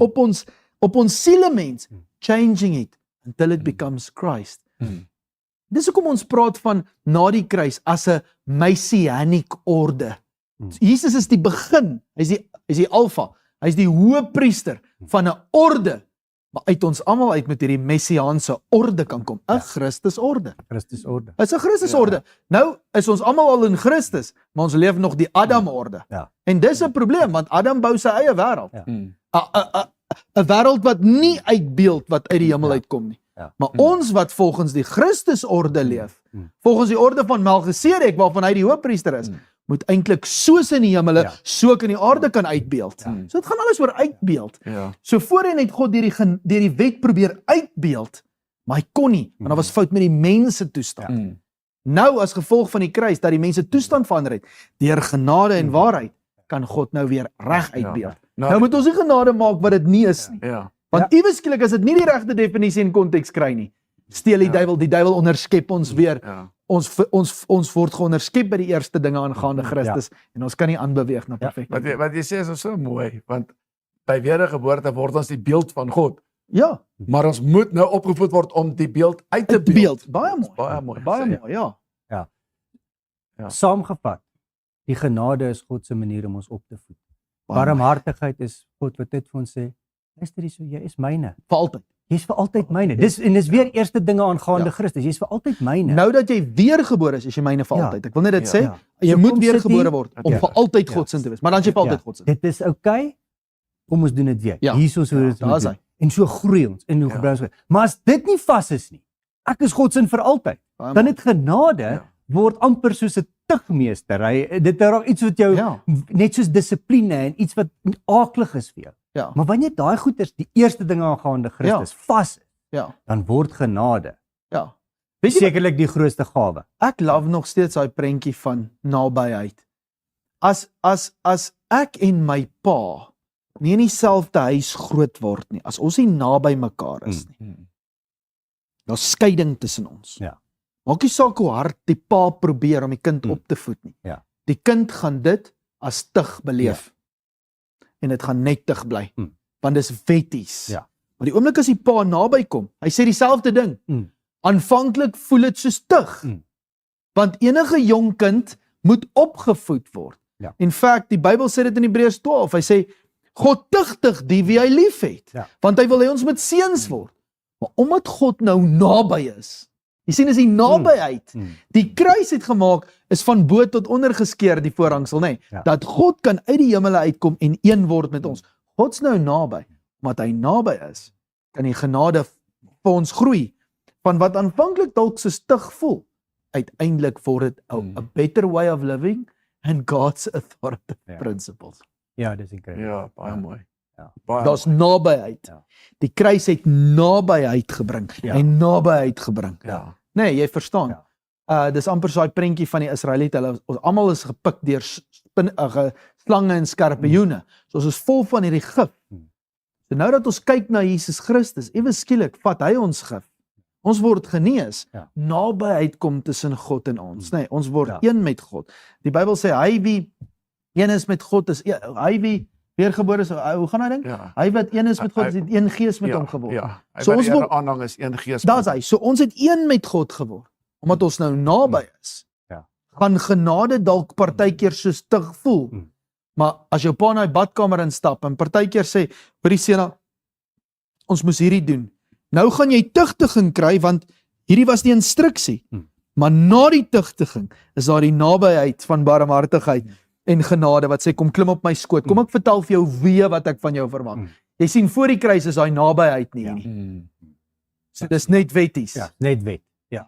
op ons siele mens, changing it until it becomes Christ. Dis hoekom ons praat van na die kruis as 'n messianic orde. Jesus is die begin, hy's die alfa, hy's die hoëpriester van 'n orde, maar uit ons almal uit met hierdie messiaanse orde kan kom, 'n Christus orde. Christus orde. Dit is 'n Christus orde. Nou is ons almal al in Christus, maar ons leef nog die Adam orde. Ja. En dis 'n probleem want Adam bou sy eie wêreld. Ja. 'n wêreld wat nie uitbeeld wat uit die hemel uitkom nie. Ja. Maar ons wat volgens die Christusorde leef, volgens die orde van Melchisedek waarvan hy die hoëpriester is, moet eintlik soos in die hemele, Ja. so ook in die aarde kan uitbeeld. So dit gaan alles oor uitbeeld. Ja. So voorheen het God deur die wet probeer uitbeeld, maar hy kon nie, want daar was fout met die mense toestand. Nou as gevolg van die kruis dat die mense toestand verander het, deur genade en waarheid, kan God nou weer reg uitbeeld. Nou moet ons nie genade maak wat dit nie is nie. Ja. Want iewes skielik as dit nie die regte definisie en konteks kry nie, steel die duiwel onderskep ons weer. Ja. Ons word geonderskep by die eerste dinge aangaande Christus en ons kan nie aanbeweeg na perfek. Wat jy sê is so mooi, want by wedergeboorte word ons die beeld van God, Ja, maar ons moet nou opgevoed word om die beeld uit te beeld. Baie mooi. Baie mooi. Baie gesê. mooi, ja. Ja. Saamgevat, die genade is God se manier om ons op te voed. Baie mooi. Barmhartigheid is God wat dit vir ons sê, luister hierso, jy is myne. Vir altyd. Jy's vir altyd myne. Dis weer eerste dinge aangaande Christus. Jy's vir altyd myne. Nou dat jy weergebore is jy myne vir Ja. altyd. Ek wil net dit sê, Ja. jy So moet kom weergebore sit word om Ja. vir altyd Ja. God se te wees. Maar dan is jy vir altyd God se. Dit is okay. Kom ons doen dit weer. Ja. Hier is hoe dit daar moet is doen. hy. En so groei ons en hoe Ja. gebruik ons. Maar as dit nie vas is nie, ek is God se vir altyd. Baie Dan mooi. het genade Ja. word amper soos 'n tugmeester. Dit raak iets wat jou Ja. net soos dissipline en iets wat aaklig is vir jou. Ja. Maar wanneer daai goeders die eerste dinge aangaande Christus vas is, Ja. dan word genade Ja. Weet jy wat? sekerlik die grootste gawe. Ek love nog steeds daai prentjie van nabyheid. As ek en my pa nie in dieselfde huis groot word nie, as ons nie naby mekaar is nie. Daar's skeiding tussen ons. Ja. Maak nie saak hoe hard die pa probeer om die kind op te voed nie. Ja. Die kind gaan dit as tug beleef. En dit gaan net tug bly. Want dis wetties. Ja. Maar die oomblik as die pa naby kom, hy sê dieselfde ding. Aanvanklik voel dit soos tug. Want enige jong kind moet opgevoed word. Ja. In feite, die Bybel sê dit in Hebreërs 12. Hy sê God tugtig die wie hy liefhet, Ja. want hy wil hê ons moet seuns word. Maar omdat God nou naby is. Jy sien, is die nabyheid. Die kruis het gemaak is van bo tot onder geskeer die voorhangsel, nê? Ja. Dat God kan uit die hemele uitkom en een word met ons. God's nou naby. Omdat hy naby is, kan die genade vir ons groei. Van wat aanvanklik dalk so stug voel, uiteindelik word dit 'n better way of living and God's authoritative principles. Ja, dis incredible. Ja, baie mooi. Ja. Baie Daar's mooi. nabyheid. Ja. Die kruis het nabyheid gebring. Ja. En nabyheid gebring. Ja. Nee, jy verstaan. Ja. Dis amper so 'n prentjie van die Israeliete. Ons almal is gepik deur slange en skorpioene. So ons is vol van hierdie gif. So nou dat ons kyk na Jesus Christus, ewe skielik vat hy ons gif. Ons word genees. Ja. Nabyheid kom tussen God en ons, nê? Ons word Ja. een met God. Die Bybel sê hy wie een is met God is hy wie weergebore is. Hoe gaan hy ding? Ja. Hy wat een is met God, Hy- is het een gees met Ja, hom geword. Ja. Hy So wat ons die word- aanhang is een gees. Daar's hy. So ons het een met God geword. Omdat ons nou naby is. Ja. Gaan genade dalk partykeer so stug voel. Maar as jou pa in daai badkamer instap en partykeer sê, "Hoorie Sena, ons moes hierdie doen. Nou gaan jy tugtiging kry want hierdie was die instruksie." Maar na die tugtiging is daar die nabyheid van barmhartigheid en genade wat sê kom klim op my skoot. Kom ek vertel vir jou weer wat ek van jou verwag. Jy sien voor die kruis is daai nabyheid nie nie. So dis net wetties. Ja, net wet. Ja.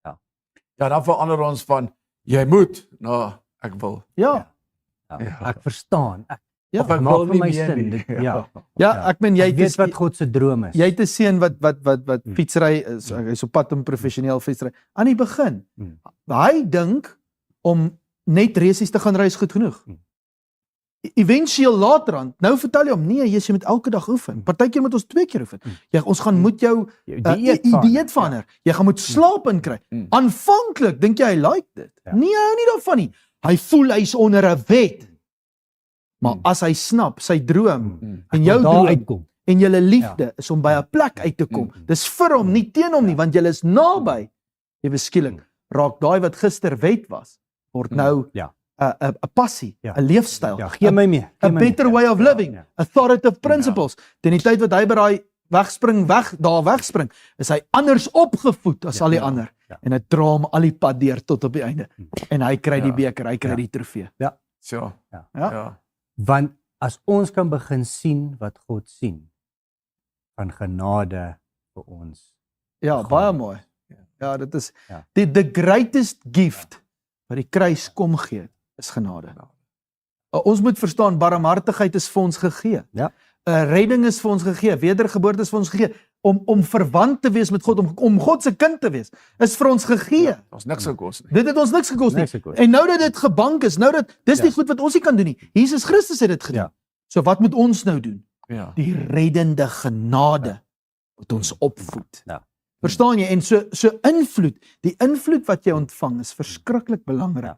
Ja, dan verander ons van jy moet na ek wil. Ja. Ek verstaan. Ja, Of ek maak wil vir nie my meer sin. nie. Dit, ja. Ja, ek meen jy Ek weet wat God se droom is. Jy het 'n seun wat fietsry is, hy's op pad om professioneel fietsry. Aan die begin. Hy dink om net resies te gaan ry is goed genoeg. Eventueel later aan, nou vertel jy hom nee, jy moet elke dag oefen. Partykeer moet ons 2 keer oefen. Ons gaan moet jou dieet verander. Jy gaan moet slaap inkry. Aanvanklik dink jy hy like dit. Nee, hy hou nie daarvan nie. Hy voel hy's onder 'n wet. Maar as hy snap sy droom en jou daar droom uitkom. en julle liefde is om by 'n plek uit te kom. Dis vir hom, nie teen hom nie, want julle is naby. Ewe skielik raak daai wat gister wet was, word nou 'n passie, 'n leefstyl. Ja, gee my mee. A better way of living, authoritative principles. Teen die tyd wat hy by daai wegspring, is hy anders opgevoed as al die ander. En dit dra hom al die pad deur tot op die einde. En hy kry die beker, hy kry die trofee. So. Ja. Want as ons kan begin sien wat God sien, van genade vir ons. Ja, baie mooi. Ja, dit is the greatest gift wat die kruis kom gee, is genade. Ons moet verstaan, barmhartigheid is vir ons gegee. Redding is vir ons gegee, wedergeboorte is vir ons gegee. Om verwant te wees met God, om God se kind te wees, is vir ons gegee. Ons niks gekos nie. Dit het ons niks gekos nie. En nou dat dit gebank is, nou dat dis nie goed wat ons nie kan doen nie. Jesus Christus het dit gedoen. So wat moet ons nou doen? Die reddende genade moet ons opvoed. Verstaan jy? En so invloed, die invloed wat jy ontvang is verskriklik belangrik.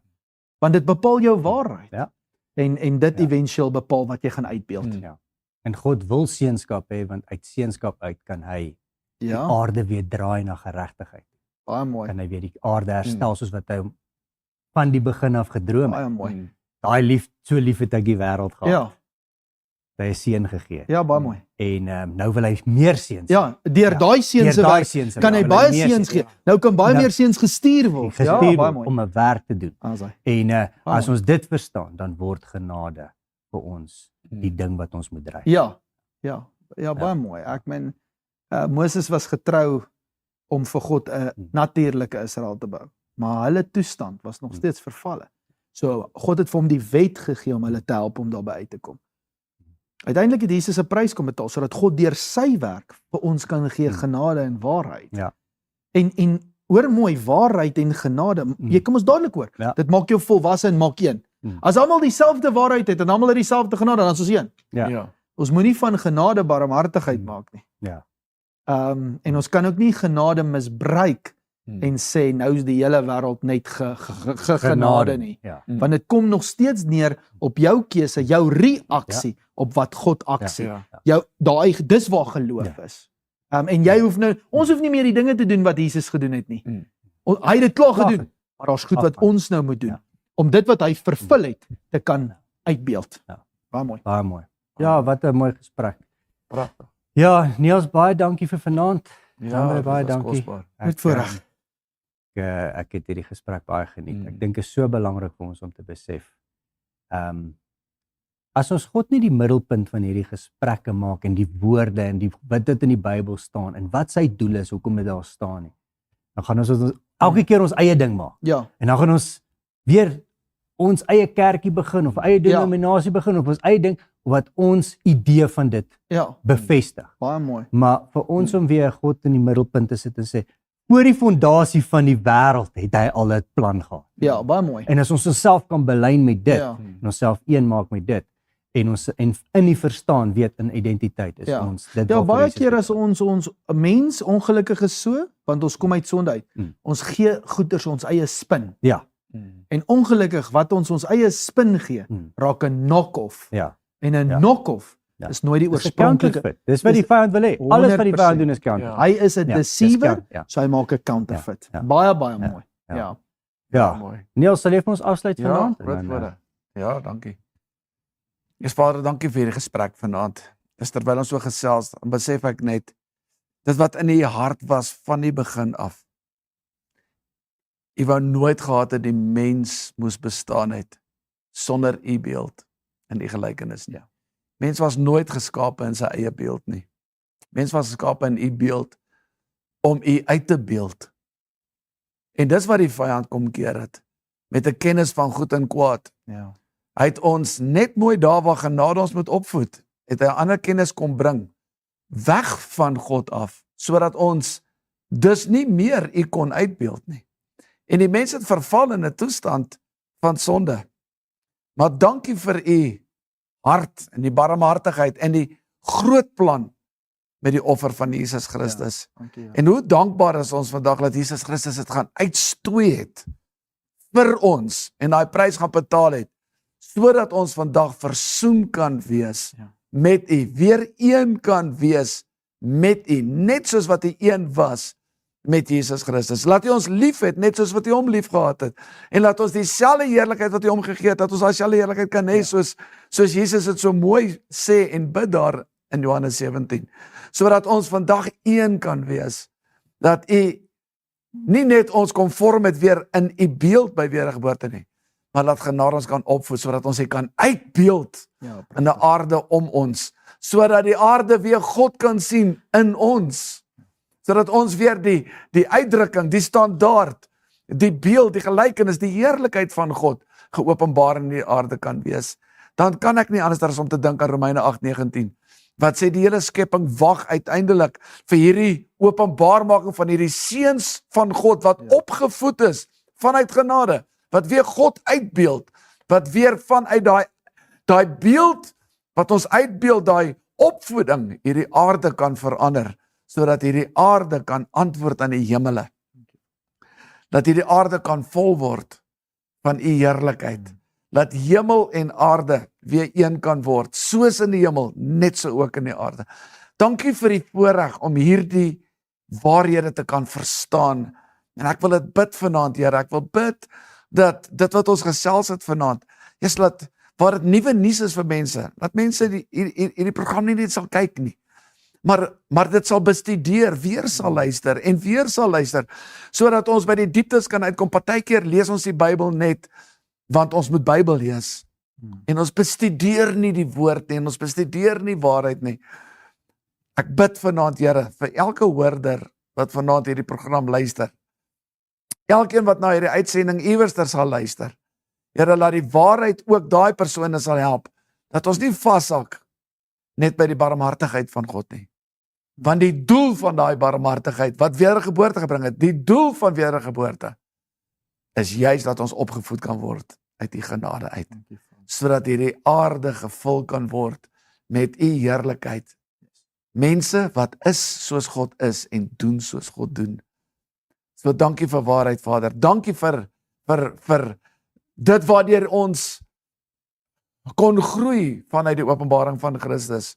Want dit bepaal jou waarheid. En dit eventueel bepaal wat jy gaan uitbeeld. En God wil seunskap hê, want uit seunskap uit kan hy die aarde weer draai na geregtigheid. Baie mooi. Kan hy weer die aarde herstel soos wat hy hom van die begin af gedroom het. Baie mooi. Daai so lief het ek die wêreld gehad. Hy 'n seun gegee. Ja, baie mooi. En nou wil hy meer seuns. Ja, deur daai seuns se werk kan hy baie seuns gee. Nou kan baie meer seuns gestuur word. Gestuur word om 'n werk te doen. En as ons dit verstaan, dan word genade vir ons die ding wat ons moet dryf. Ja, baie mooi. Ek meen Moses was getrou om vir God 'n natuurlike Israel te bou, maar hulle toestand was nog steeds vervalle. So God het vir hom die wet gegee om hulle te help om daarby uit te kom. Uiteindelik het Jesus 'n prys kom betaal sodat God deur sy werk vir ons kan gee genade en waarheid. En hoor mooi, waarheid en genade, jy kom ons dadelik hoor. Dit maak jou volwasse en maak een. As almal dieselfde waarheid het en almal het dieselfde genade, dan is ons een. Ons moenie van genade barmhartigheid maak nie. En ons kan ook nie genade misbruik en sê nou is die hele wêreld net genade nie. Want dit kom nog steeds neer op jou keuse, jou reaksie op wat God aksie. Dis waar geloof is. En jy hoef nou, ons hoef nie meer die dinge te doen wat Jesus gedoen het nie. Hy het dit klaar gedoen, maar daar's goed wat ons nou moet doen om dit wat hy vervul het te kan uitbeeld. Baie mooi. Baie mooi. Ja, wat 'n mooi gesprek. Pragtig. Ja, Niels, baie dankie vir vanaand. Baie dankie. Met voorreg. Ek het hierdie gesprek baie geniet. Ek dink dit is so belangrik vir ons om te besef. As ons God nie die middelpunt van hierdie gesprekke maak en die woorde en wat dit in die Bybel staan en wat sy doel is, hoekom dit daar staan nie, dan gaan ons elke keer ons eie ding maak. En dan gaan ons weer ons eie kerkie begin of eie denominasie begin of ons eie ding wat ons idee van dit bevestig. Baie mooi. Maar vir ons om weer God in die middelpunt te sit en sê, voor die fondasie van die wêreld het hy al 'n plan gehad. Ja, baie mooi. En as ons onsself kan belyn met dit en onsself een maak met dit en ons in die verstaan weet in identiteit is ons dit. Ja, baie keer as ons mens ongelukkig is so, want ons kom uit sonde uit. Ons gee goeders ons eie spin. En ongelukkig wat ons eie spin gee, raak 'n knock-off. En 'n knock-off is nooit die oorspronklike. Dis wat die vyand wil hê. Alles wat die vyand doen is counterfeit. Hy is 'n deceiver, so hy maak 'n counterfeit. Baie mooi. Ja. Niels, sal jy vir ons afsluit vanaand? Ja, dankie. Jesus Vader, dankie vir hierdie gesprek vanaand. Dis terwyl ons so gesels, dan besef ek net, dit wat in U hart was van die begin af. U wou nooit gehad het die mens moes bestaan het, sonder U beeld in U gelykenis nie. Mens was nooit geskape in sy eie beeld nie. Mens was geskape in U beeld, om U uit te beeld. En dis wat die vyand kom keer het, met 'n kennis van goed en kwaad. Ja. Hy het ons net mooi daar waar genade ons moet opvoed, het hy 'n ander kennis kom bring, weg van God af, sodat ons dus nie meer U kon uitbeeld nie. En die mens het verval in 'n toestand van sonde. Maar dankie vir U hart en die barmhartigheid en die groot plan met die offer van Jesus Christus. Dankie. En hoe dankbaar is ons vandag dat Jesus Christus het gaan uitstooi het vir ons en daai prys gaan betaal het, sodat ons vandag versoen kan wees met U, weer een kan wees met U, net soos wat U een was met Jesus Christus. Laat U ons lief het, net soos wat U hom lief gehad het, en laat ons dieselfde heerlikheid wat U hom gegee het, dat ons dieselfde heerlikheid kan hê, soos Jesus het so mooi sê en bid daar in Johannes 17, sodat ons vandag een kan wees, dat U nie net ons konform het weer in U beeld by wedergeboorte nie, maar laat genade ons kan opvoed, sodat ons U kan uitbeeld in die aarde om ons, sodat die aarde weer God kan sien in ons, sodat ons weer die uitdrukking, die standaard, die beeld, die gelykenis, die heerlikheid van God geopenbaar in die aarde kan wees. Dan kan ek nie anders as om te dink aan Romeine 8:19, wat sê die hele skepping wag uiteindelik vir hierdie openbaarmaking van hierdie seuns van God, wat opgevoed is vanuit genade, wat weer God uitbeeld, wat weer vanuit daai beeld, wat ons uitbeeld, daai opvoeding, hierdie aarde kan verander, sodat hierdie aarde kan antwoord aan die hemele. Dat hierdie aarde kan vol word van U heerlikheid. Laat hemel en aarde weer een kan word, soos in die hemel, net so ook in die aarde. Dankie vir die voorreg om hierdie waarhede te kan verstaan. En ek wil dit bid vanaand, Here, ek wil bid dat dit wat ons gesels het vanaand, is laat waar dit nuwe nuus is vir mense, dat mense hierdie program nie net sal kyk nie, maar dit sal bestudeer, weer sal luister en weer sal luister, sodat ons by die dieptes kan uitkom. Partykeer lees ons die Bybel net, want ons moet Bybel lees, en ons bestudeer nie die woord nie, en ons bestudeer nie waarheid nie. Ek bid vanaand, Here, vir elke hoorder, wat vanaand hierdie program luister, elkeen wat na hierdie uitsending iewerster sal luister, Here, laat die waarheid ook daai persone sal help, dat ons nie vashak net by die barmhartigheid van God nie. Want die doel van daai barmhartigheid, wat wedergeboorte gebring het, die doel van wedergeboorte, is juist dat ons opgevoed kan word uit die genade uit, sodat hierdie aarde gevul kan word met U heerlikheid. Mense wat is soos God is en doen soos God doen. So dankie vir waarheid, Vader. Dankie vir dit waardeur ons kon groei vanuit die openbaring van Christus,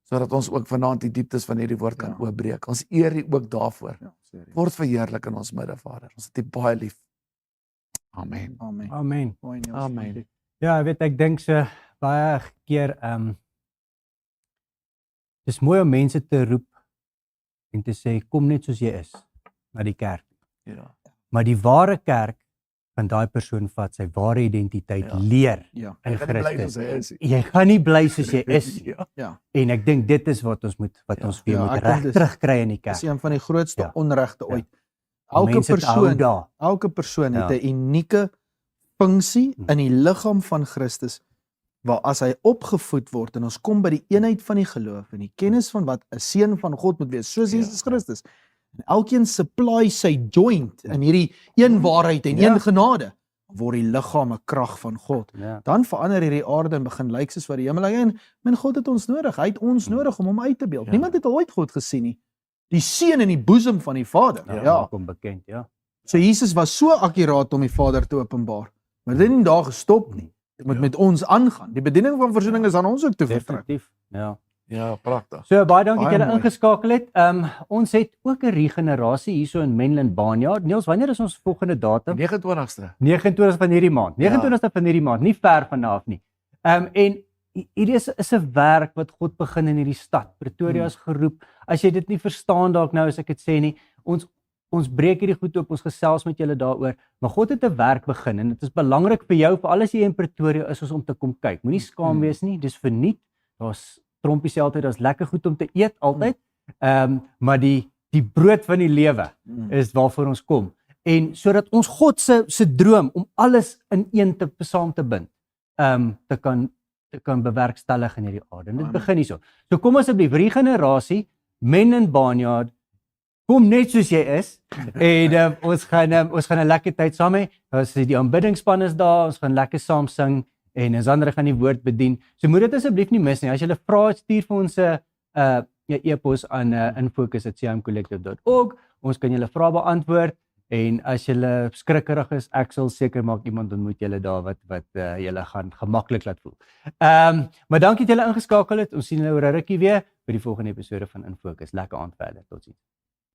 sodat ons ook vanaand die dieptes van hierdie woord kan oopbreek. Ons eer U ook daarvoor. Word verheerlik in ons midde, Vader. Ons het U baie lief. Amen. Amen. Amen. Amen. Ja, ek dink so baie keer, dis mooi om mense te roep en te sê, kom net soos jy is, na die kerk. Ja. Maar die ware kerk, van daai persoon vat sy ware identiteit leer in Christus. Jy gaan nie bly soos jy is. En ek dink dit is wat ons ons weer moet reg terugkry in die kerk. Dis een van die grootste onregte ooit. Elke persoon het 'n unieke funksie in die liggaam van Christus, waar as hy opgevoed word en ons kom by die eenheid van die geloof en die kennis van wat 'n seun van God moet wees, soos Jesus Christus. En elkeen supply sy joint in hierdie een waarheid en een genade, word die liggaam 'n krag van God. Dan verander hierdie aarde en begin lyk soos wat die hemel lyk. En God het ons nodig. Hy het ons nodig om hom uit te beeld. Niemand het ooit God gesien nie. Die seun in die boesem van die Vader. Kom bekend, So Jesus was so akkuraat om die Vader te openbaar. Maar dit het nie daar gestop nie. Dit moet met ons aangaan. Die bediening van verzoening is aan ons ook te vertrek. Definitief. Ja, pragtig. So baie dankie dat julle ingeskakel het. Ons het ook 'n regenerasie hierso in Menlyn Baanjaard. Niels, wanneer is ons volgende datum? 29ste. 29 van hierdie maand. 29ste van hierdie maand, nie ver vanaf nie. En hierdie is 'n werk wat God begin in hierdie stad. Pretoria is geroep. As jy dit nie verstaan dalk nou as ek dit sê nie, ons breek hierdie goed op, ons gesels met julle daaroor, maar God het 'n werk begin en dit is belangrik vir jou, vir al as jy in Pretoria is om te kom kyk. Moenie skaam wees nie, dis verniet. Daar's trompies altyd, daar's lekker goed om te eet altyd. Maar die brood van die lewe is waarvoor ons kom. En sodat ons God se droom om alles in een saam te bind, te kan bewerkstellig in hierdie aarde. En dit begin hierso. So kom asseblief, hierdie generasie, men in Barnyard, kom net soos jy is en ons gaan 'n lekker tyd saam hê. Ons die aanbiddingspan is daar, ons gaan lekker saam sing en Sandra gaan die woord bedien. So moet dit asseblief nie mis nie. As jy vra, stuur vir ons 'n e-pos aan infocus@cmcollective.org. Ons kan julle vrae beantwoord en as julle skrikkerig is, ek sal seker maak iemand ontmoet julle daar wat julle gaan gemaklik laat voel. Maar dankie dat julle ingeskakel het. Ons sien julle oor 'n rukkie weer by die volgende episode van Infocus. Lekker aand verder. Totsiens.